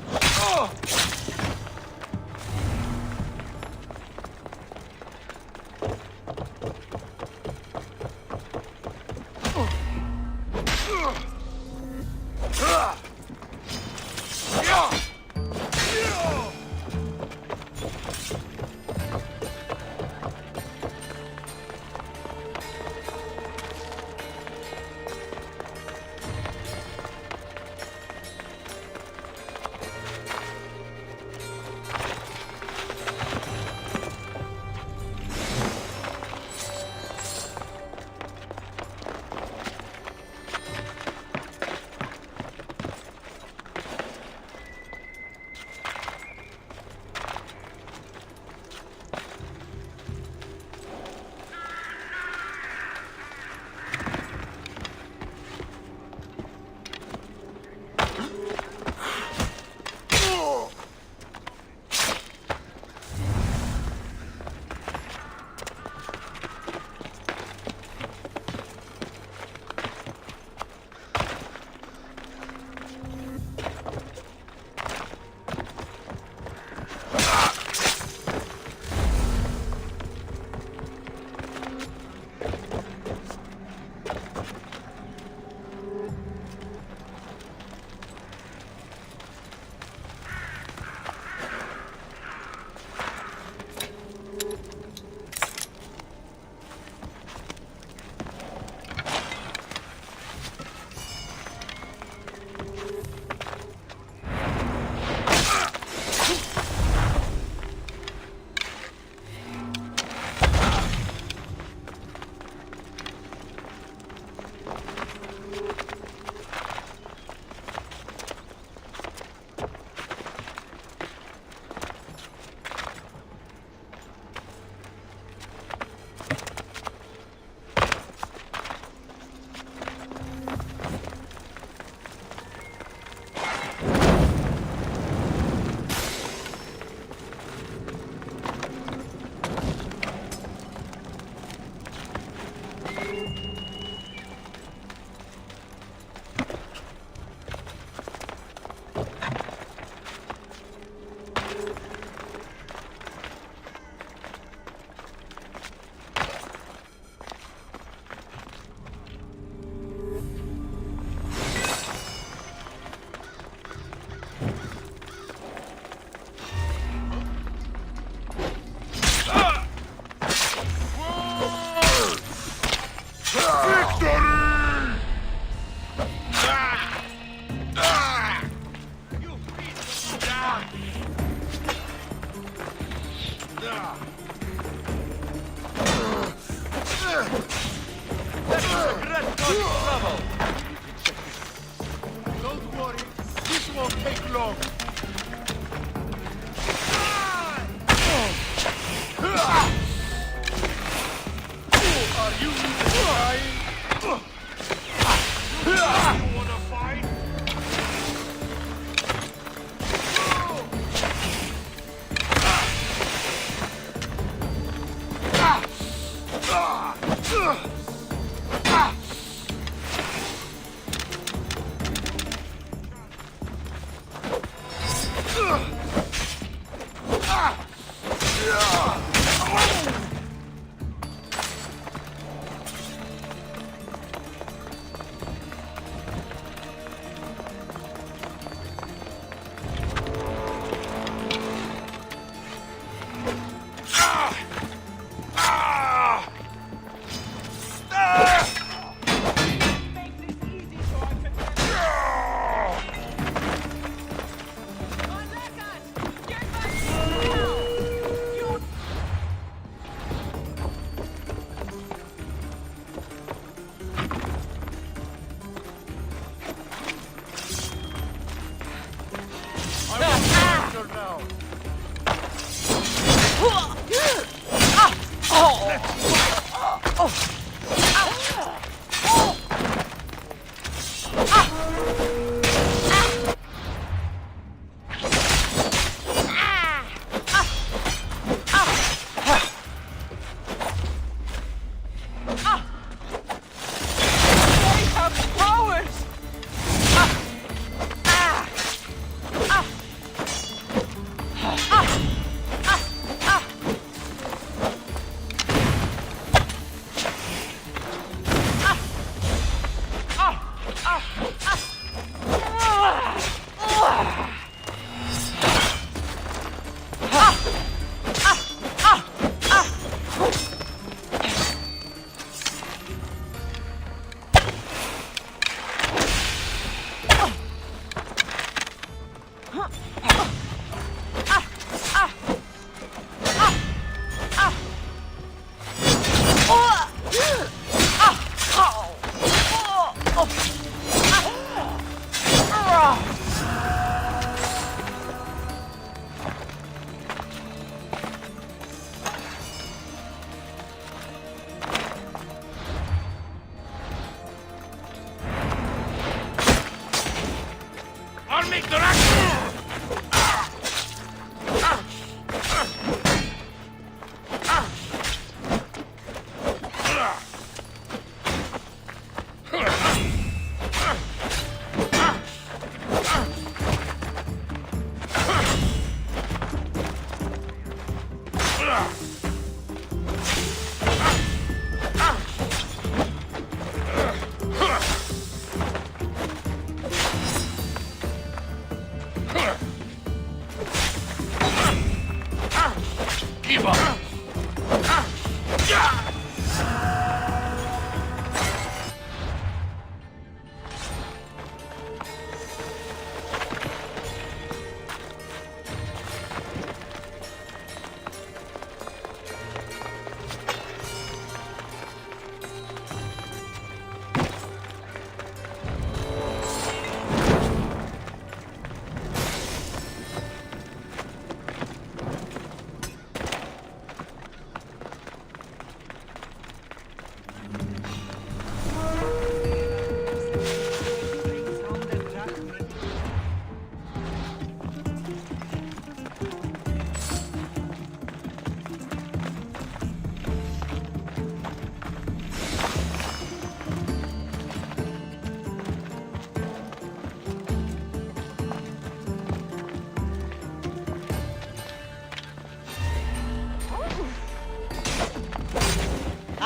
Don't worry, this won't take long. Are you trying? You wanna fight?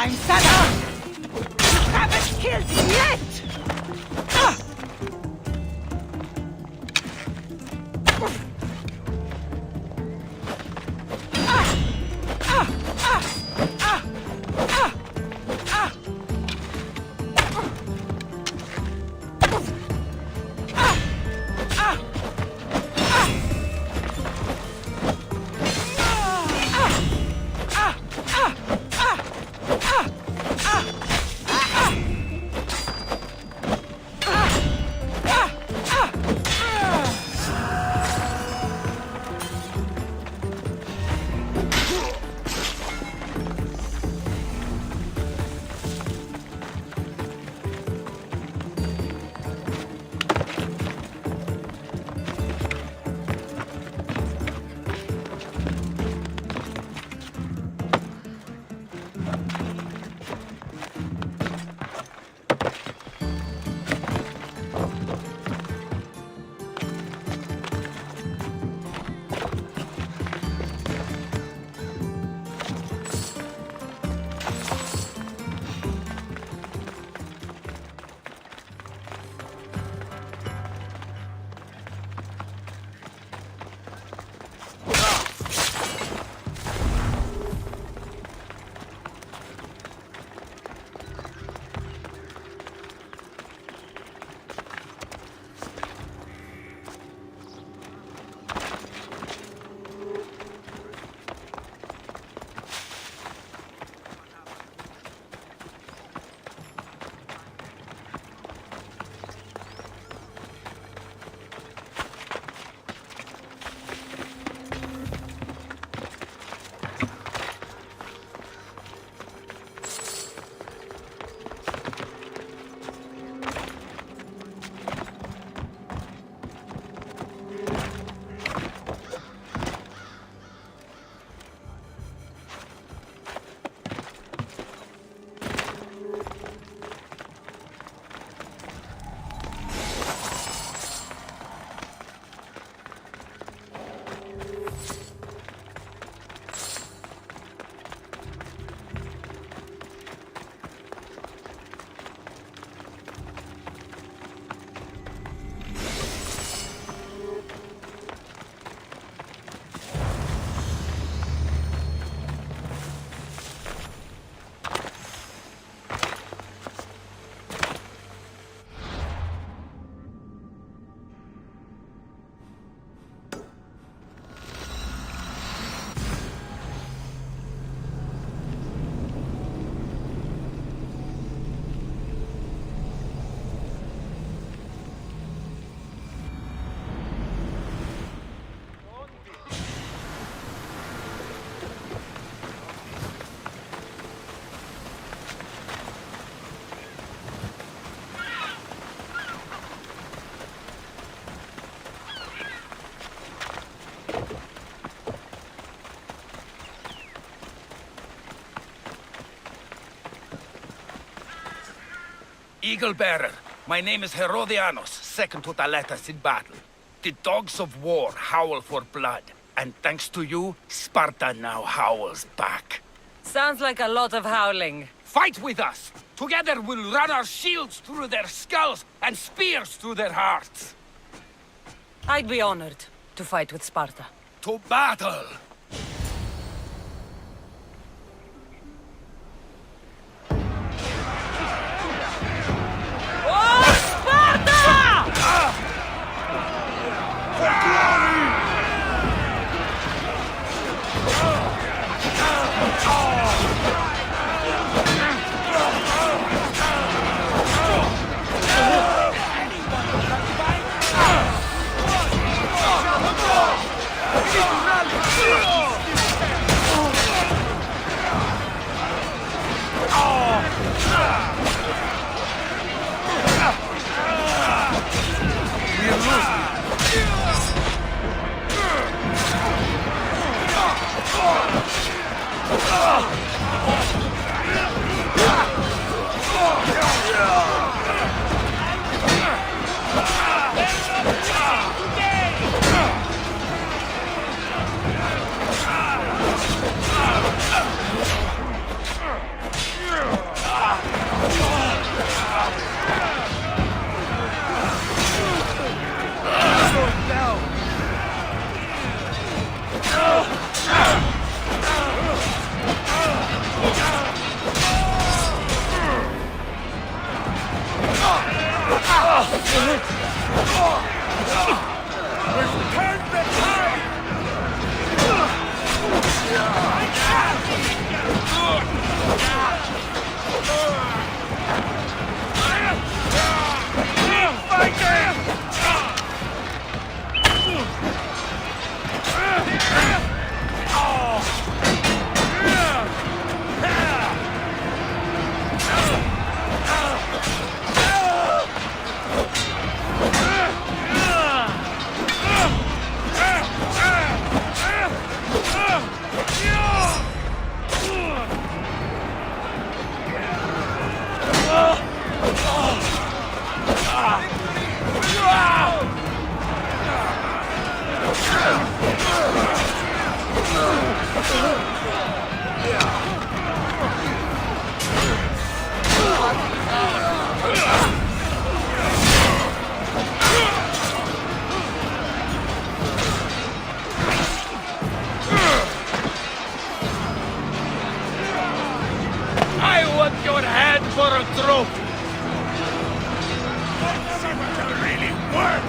I'm Saddam! You haven't killed me yet! Eagle Bearer, my name is Herodianos, second to Thaletas in battle. The dogs of war howl for blood, and thanks to you, Sparta now howls back. Sounds like a lot of howling. Fight with us! Together we'll run our shields through their skulls and spears through their hearts! I'd be honored to fight with Sparta. To battle! for a trophy! Let's see what you're really worth!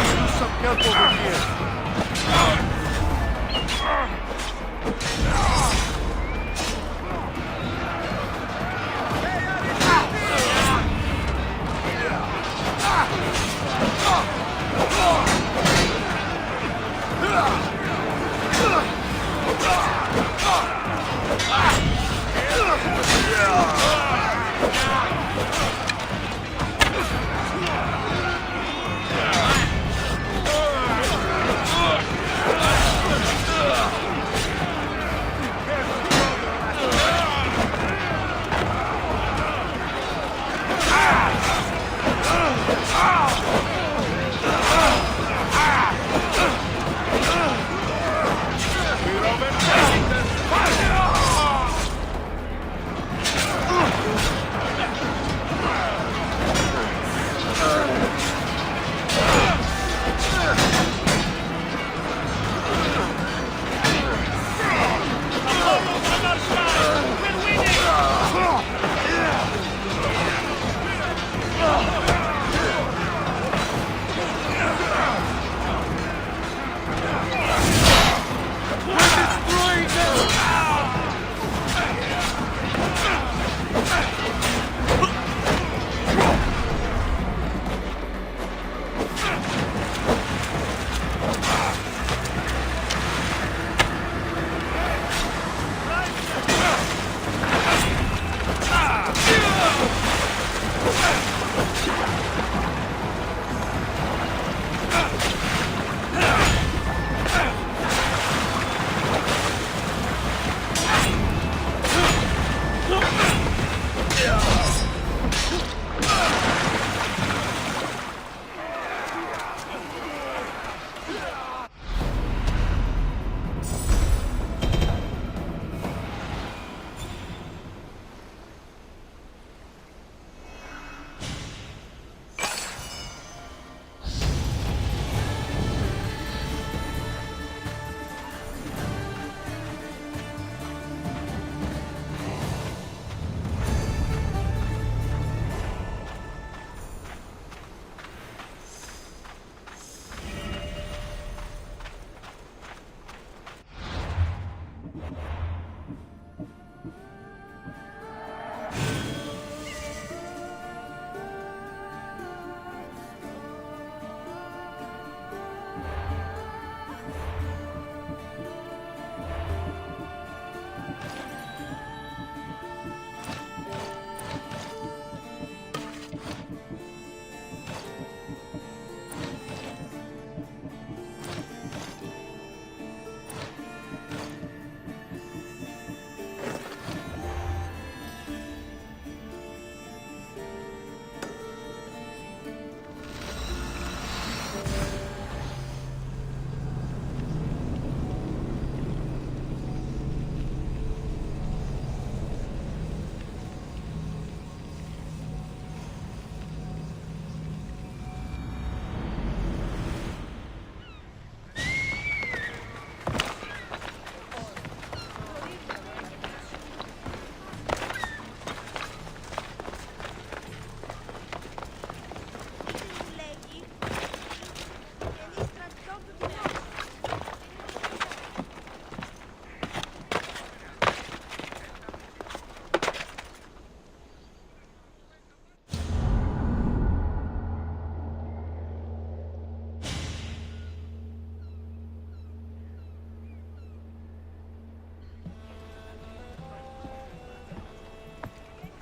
Do some help over here.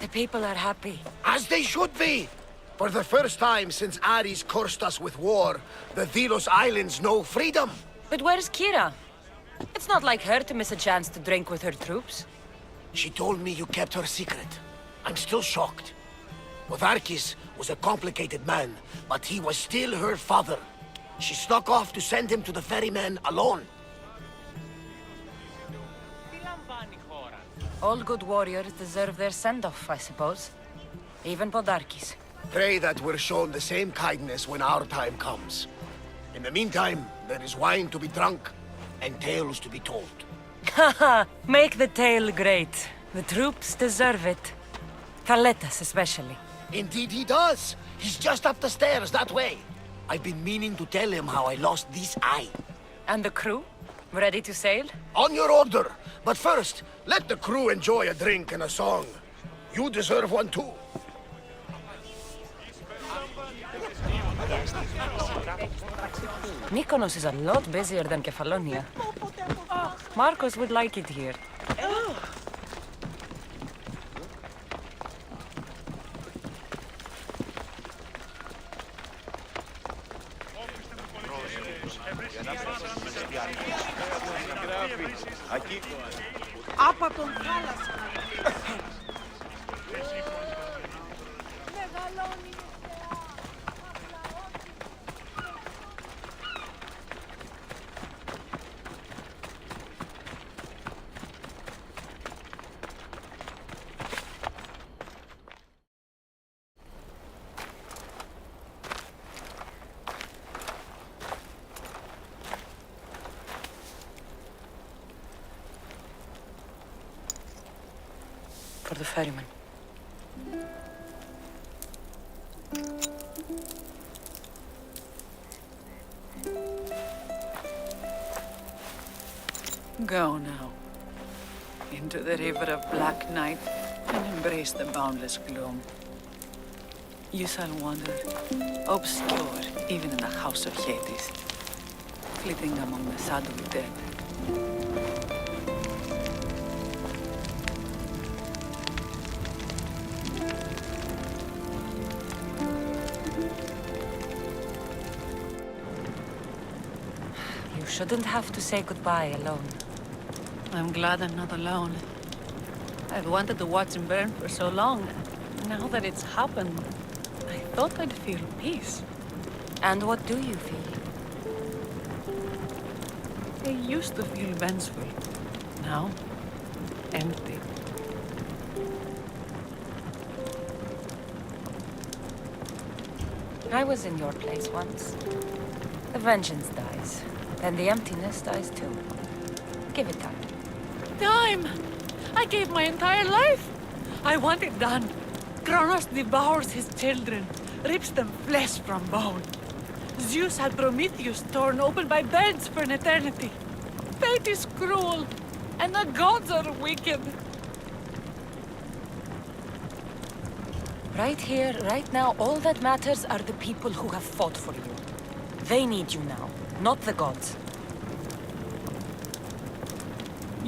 The people are happy. As they should be! For the first time since Ares cursed us with war, the Delos Islands know freedom! But where's Kira? It's not like her to miss a chance to drink with her troops. She told me you kept her secret. I'm still shocked. Podarkis was a complicated man, but he was still her father. She snuck off to send him to the ferryman alone. All good warriors deserve their send-off, I suppose. Even Podarkis. Pray that we're shown the same kindness when our time comes. In the meantime, there is wine to be drunk, and tales to be told. Haha, make the tale great. The troops deserve it. Thaletas especially. Indeed he does. He's just up the stairs that way. I've been meaning to tell him how I lost this eye. And the crew? Ready to sail? On your order. But first, let the crew enjoy a drink and a song. You deserve one too. Mykonos is a lot busier than Kefalonia. Marcos would like it here. Από τον θάλασσα. Μεγαλώνει η θεά. For the ferryman. Go now. Into the river of black night and embrace the boundless gloom. You shall wander, obscure even in the house of Hades, flitting among the shadowy dead. You shouldn't have to say goodbye alone. I'm glad I'm not alone. I've wanted to watch him burn for so long. Now that it's happened, I thought I'd feel peace. And what do you feel? I used to feel vengeful. Now, empty. I was in your place once. The vengeance dies. Then the emptiness dies too. Give it time. Time! I gave my entire life! I want it done. Kronos devours his children, rips them flesh from bone. Zeus had Prometheus torn open by birds for an eternity. Fate is cruel, and the gods are wicked. Right here, right now, all that matters are the people who have fought for you. They need you now, not the gods.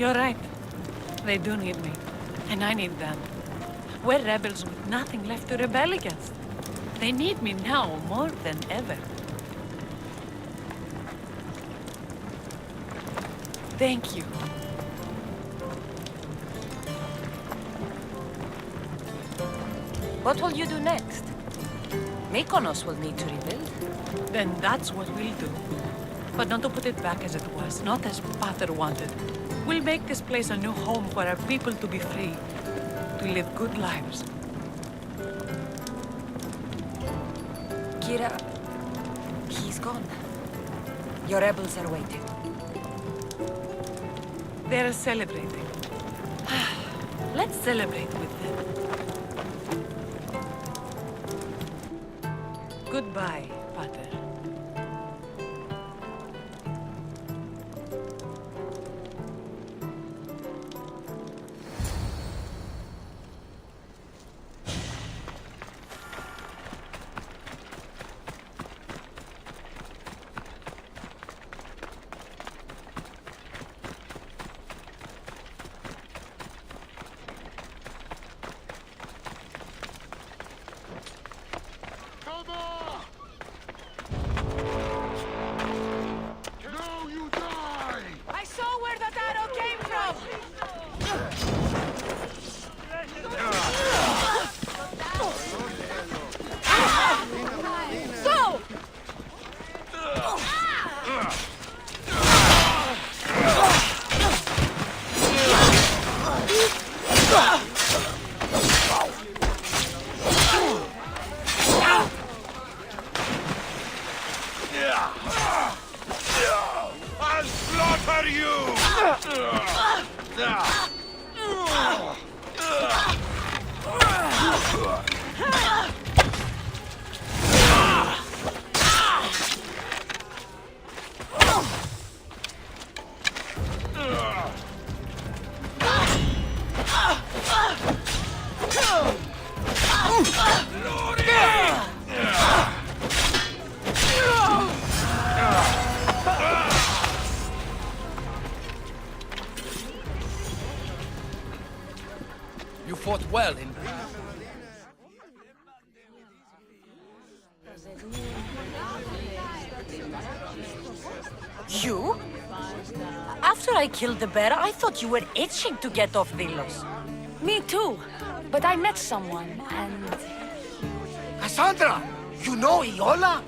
You're right. They do need me, and I need them. We're rebels with nothing left to rebel against. They need me now more than ever. Thank you. What will you do next? Mykonos will need to rebuild. Then that's what we'll do. But not to put it back as it was, not as Pater wanted. We'll make this place a new home for our people to be free, to live good lives. Kira, he's gone. Your rebels are waiting. They're celebrating. Let's celebrate with them. Goodbye, Pater. You fought well in... You? After I killed the bear, I thought you were itching to get off Delos. Me too. But I met someone, and... Cassandra, you know Iola?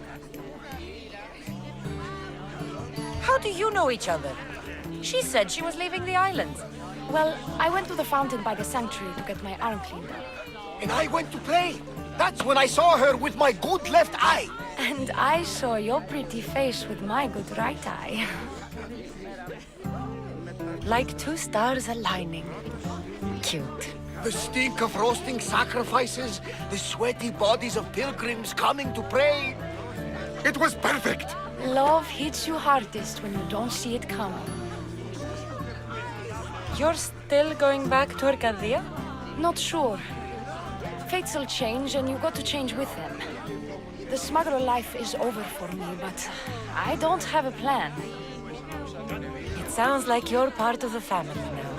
How do you know each other? She said she was leaving the island. Well, I went to the fountain by the sanctuary to get my arm cleaned up. And I went to play. That's when I saw her with my good left eye. And I saw your pretty face with my good right eye. Like two stars aligning. Cute. The stink of roasting sacrifices, the sweaty bodies of pilgrims coming to pray. It was perfect. Love hits you hardest when you don't see it coming. You're still going back to Arcadia? Not sure. Fates will change, and you got to change with them. The smuggler life is over for me, but I don't have a plan. It sounds like you're part of the family now.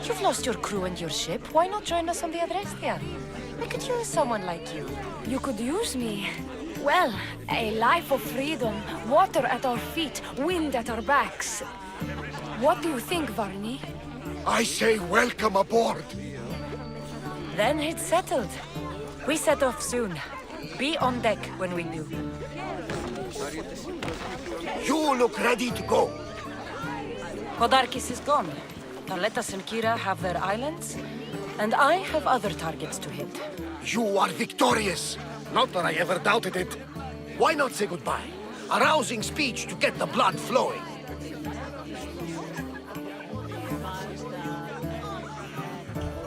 You've lost your crew and your ship. Why not join us on the Adrestia? We could use someone like you. You could use me. Well, a life of freedom, water at our feet, wind at our backs. What do you think, Varney? I say welcome aboard. Then it's settled. We set off soon. Be on deck when we do. You look ready to go. Podarkis is gone. Taletas and Kira have their islands, and I have other targets to hit. You are victorious. Not that I ever doubted it. Why not say goodbye? A rousing speech to get the blood flowing.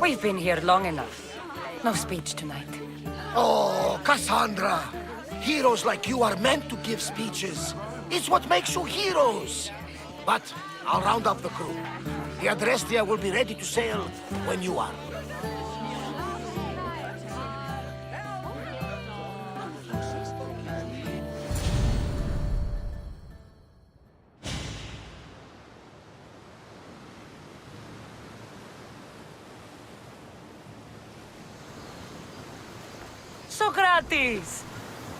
We've been here long enough. No speech tonight. Oh, Cassandra. Heroes like you are meant to give speeches. It's what makes you heroes. But I'll round up the crew. The Adrestia will be ready to sail when you are. Socrates!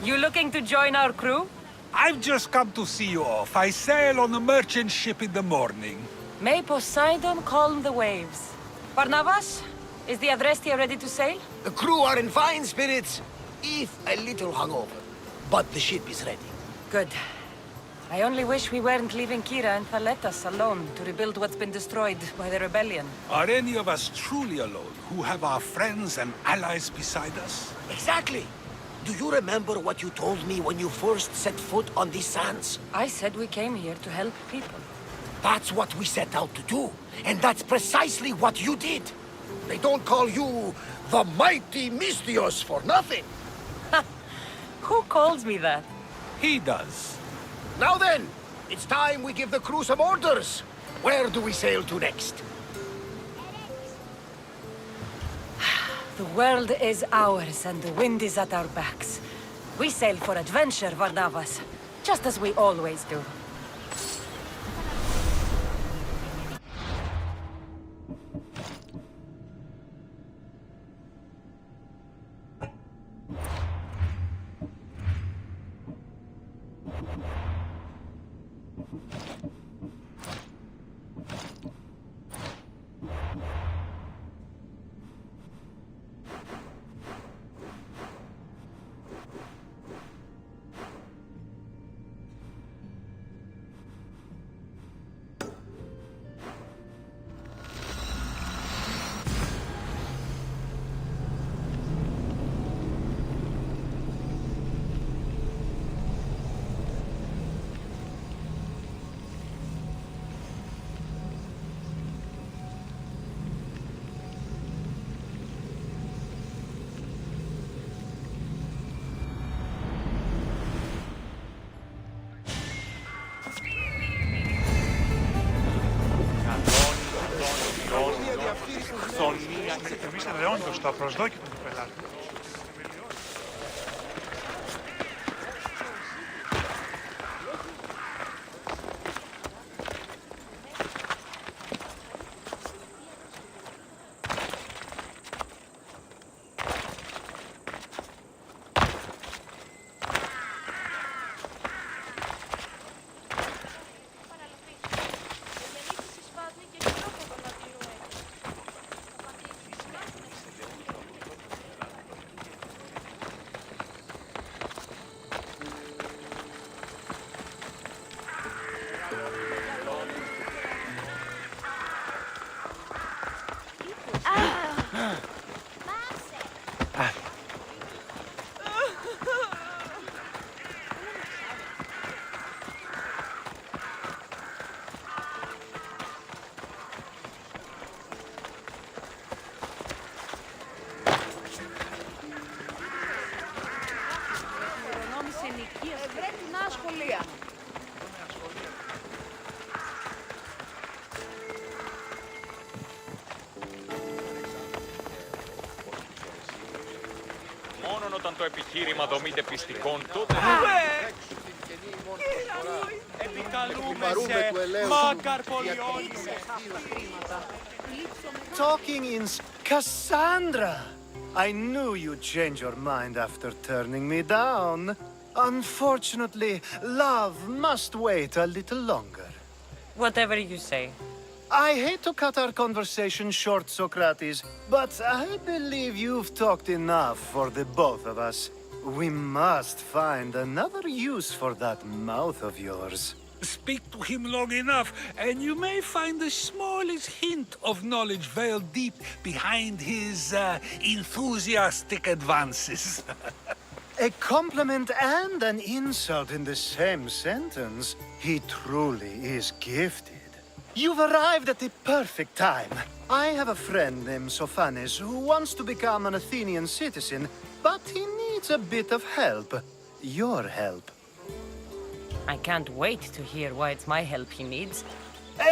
You looking to join our crew? I've just come to see you off. I sail on a merchant ship in the morning. May Poseidon calm the waves. Barnabas, is the Adrestia ready to sail? The crew are in fine spirits, if a little hungover. But the ship is ready. Good. I only wish we weren't leaving Kira and Thaletas alone to rebuild what's been destroyed by the rebellion. Are any of us truly alone, who have our friends and allies beside us? Exactly. Do you remember what you told me when you first set foot on these sands? I said we came here to help people. That's what we set out to do. And that's precisely what you did. They don't call you the mighty Mystios for nothing. Who calls me that? He does. Now then, it's time we give the crew some orders. Where do we sail to next? The world is ours and the wind is at our backs. We sail for adventure, Varnavas, just as we always do. Εμείς ελαιόντως το απροσδόκητο του πελάτη. Μόνον όταν το επιχείρημα δομείται πιστικών, τότε... Επικαλούμεσαι, μάκαρ πολιώνυμε. Talking in Cassandra! I knew you'd change your mind after turning me down. Unfortunately, love must wait a little longer. Whatever you say. I hate to cut our conversation short, Socrates, but I believe you've talked enough for the both of us. We must find another use for that mouth of yours. Speak to him long enough, and you may find the smallest hint of knowledge veiled deep behind his enthusiastic advances. A compliment and an insult in the same sentence. He truly is gifted. You've arrived at the perfect time. I have a friend named Sophanes who wants to become an Athenian citizen, but he needs a bit of help. Your help. I can't wait to hear why it's my help he needs.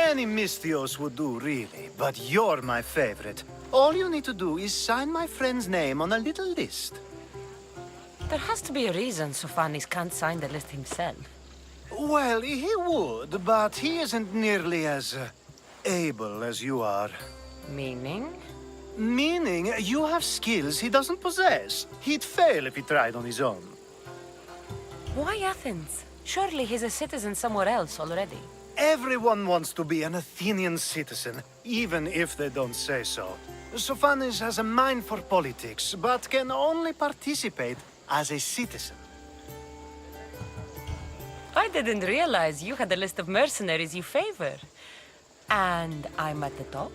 Any Misthios would do, really, but you're my favorite. All you need to do is sign my friend's name on a little list. There has to be a reason Sophanes can't sign the list himself. Well, he would, but he isn't nearly as able as you are. Meaning? Meaning, you have skills he doesn't possess. He'd fail if he tried on his own. Why Athens? Surely he's a citizen somewhere else already. Everyone wants to be an Athenian citizen, even if they don't say so. Sophanes has a mind for politics, but can only participate as a citizen. I didn't realize you had a list of mercenaries you favor. And I'm at the top?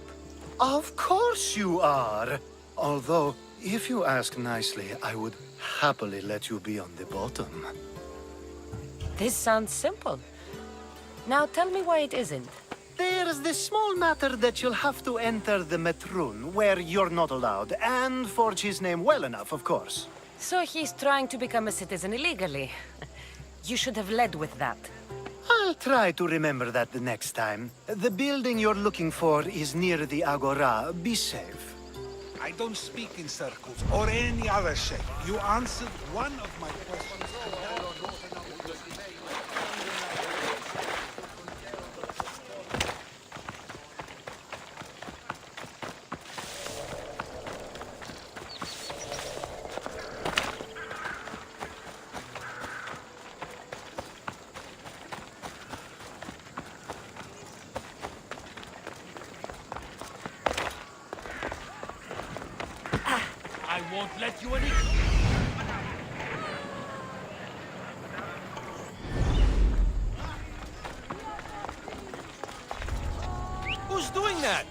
Of course you are. Although, if you ask nicely, I would happily let you be on the bottom. This sounds simple. Now tell me why it isn't. There's the small matter that you'll have to enter the Metroon, where you're not allowed, and forge his name well enough, of course. So he's trying to become a citizen illegally. You should have led with that. I'll try to remember that the next time. The building you're looking for is near the Agora. Be safe. I don't speak in circles or any other shape. You answered one of my questions. I won't let you any... Who's doing that?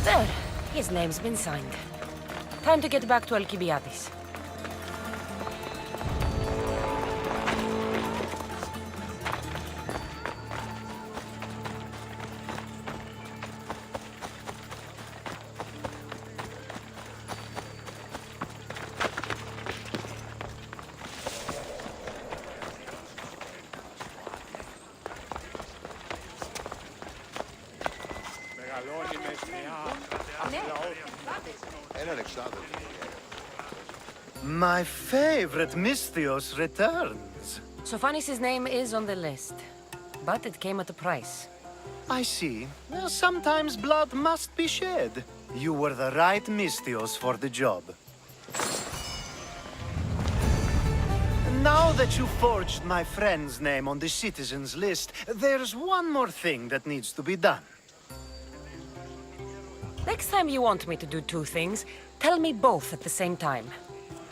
There. His name's been signed. Time to get back to Alcibiades. My favorite Misthios returns. Sophanis' name is on the list, but it came at a price. I see. Well, sometimes blood must be shed. You were the right Misthios for the job. Now that you forged my friend's name on the citizens list, there's one more thing that needs to be done. Next time you want me to do two things, tell me both at the same time.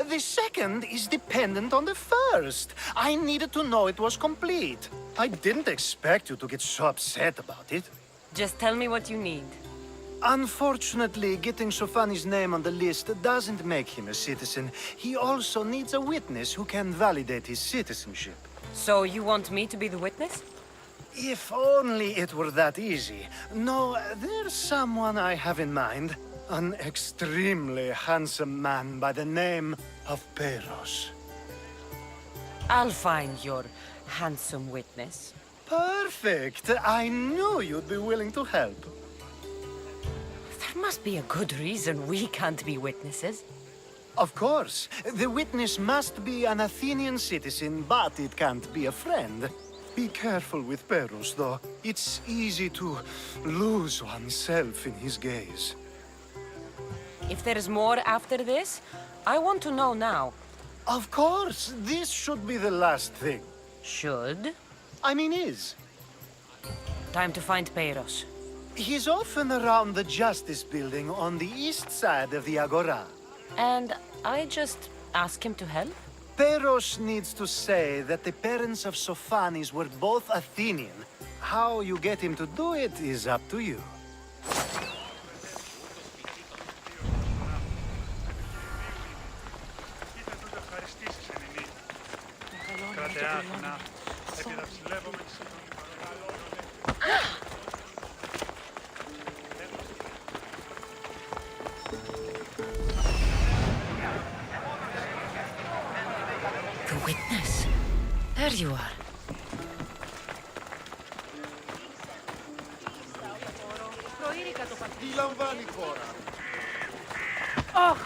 The second is dependent on the first. I needed to know it was complete. I didn't expect you to get so upset about it. Just tell me what you need. Unfortunately, getting Sophanis' name on the list doesn't make him a citizen. He also needs a witness who can validate his citizenship. So you want me to be the witness? If only it were that easy. No, there's someone I have in mind. An extremely handsome man by the name of Delos. I'll find your handsome witness. Perfect! I knew you'd be willing to help. There must be a good reason we can't be witnesses. Of course. The witness must be an Athenian citizen, but it can't be a friend. Be careful with Delos, though. It's easy to lose oneself in his gaze. If there is more after this, I want to know now. Of course! This should be the last thing. Should? I mean is. Time to find Peiros. He's often around the Justice Building on the east side of the Agora. And I just ask him to help? Peiros needs to say that the parents of Sophanis were both Athenian. How you get him to do it is up to you. The witness. There you are. Oh!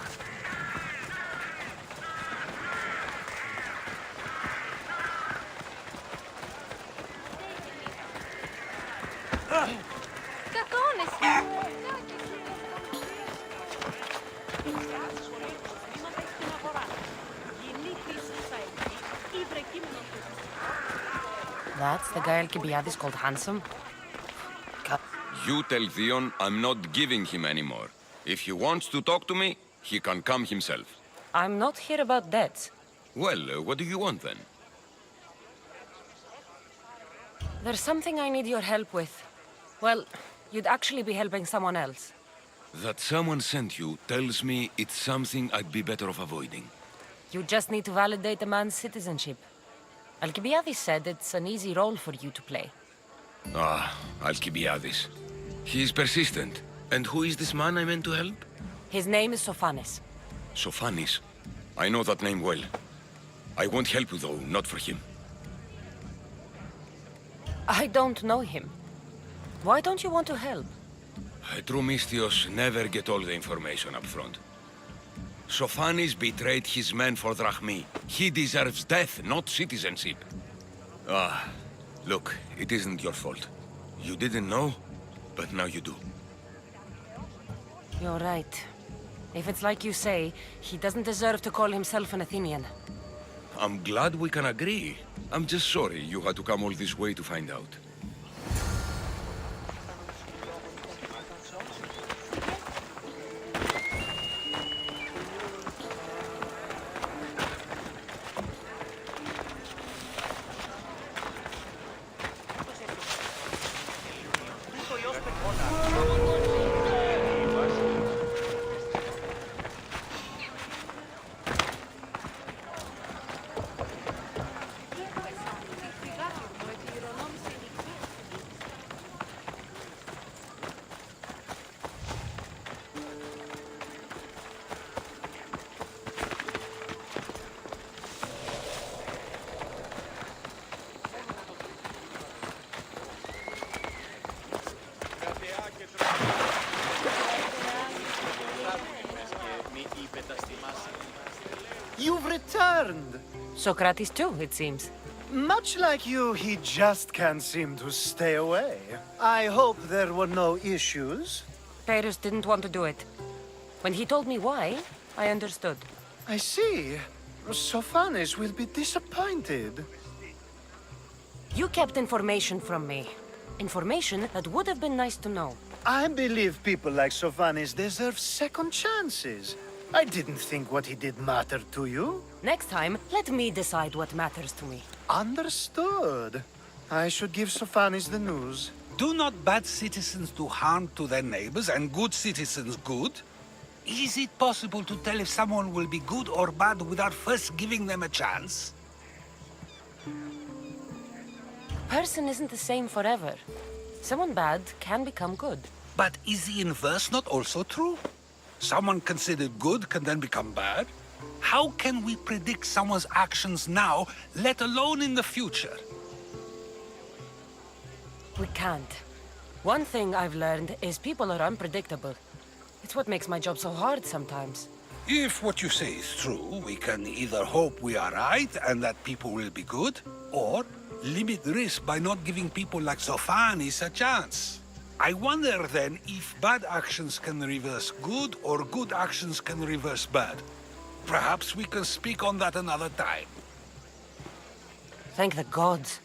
That's the guy Alcibiades called handsome? You tell Theon I'm not giving him anymore. If he wants to talk to me, he can come himself. I'm not here about debts. Well, what do you want then? There's something I need your help with. Well, you'd actually be helping someone else. That someone sent you tells me it's something I'd be better off avoiding. You just need to validate a man's citizenship. Alcibiades said it's an easy role for you to play. Ah, Alcibiades. He's persistent. And who is this man I meant to help? His name is Sophanis. Sophanis. I know that name well. I won't help you though, not for him. I don't know him. Why don't you want to help? True Misthios never get all the information up front. Sophanis betrayed his men for Drachmi. He deserves death, not citizenship. Ah, look, it isn't your fault. You didn't know, but now you do. You're right. If it's like you say, he doesn't deserve to call himself an Athenian. I'm glad we can agree. I'm just sorry you had to come all this way to find out. You've returned. Socrates too, it seems. Much like you, he just can't seem to stay away. I hope there were no issues. Pyrrhus didn't want to do it. When he told me why, I understood. I see. Sophanes will be disappointed. You kept information from me. Information that would have been nice to know. I believe people like Sophanes deserve second chances. I didn't think what he did mattered to you. Next time, let me decide what matters to me. Understood. I should give Sophanes the news. Do not bad citizens do harm to their neighbors and good citizens good? Is it possible to tell if someone will be good or bad without first giving them a chance? A person isn't the same forever. Someone bad can become good. But is the inverse not also true? Someone considered good can then become bad? How can we predict someone's actions now, let alone in the future? We can't. One thing I've learned is people are unpredictable. It's what makes my job so hard sometimes. If what you say is true, we can either hope we are right and that people will be good, or limit risk by not giving people like Sophanes a chance. I wonder then if bad actions can reverse good or good actions can reverse bad. Perhaps we can speak on that another time. Thank the gods.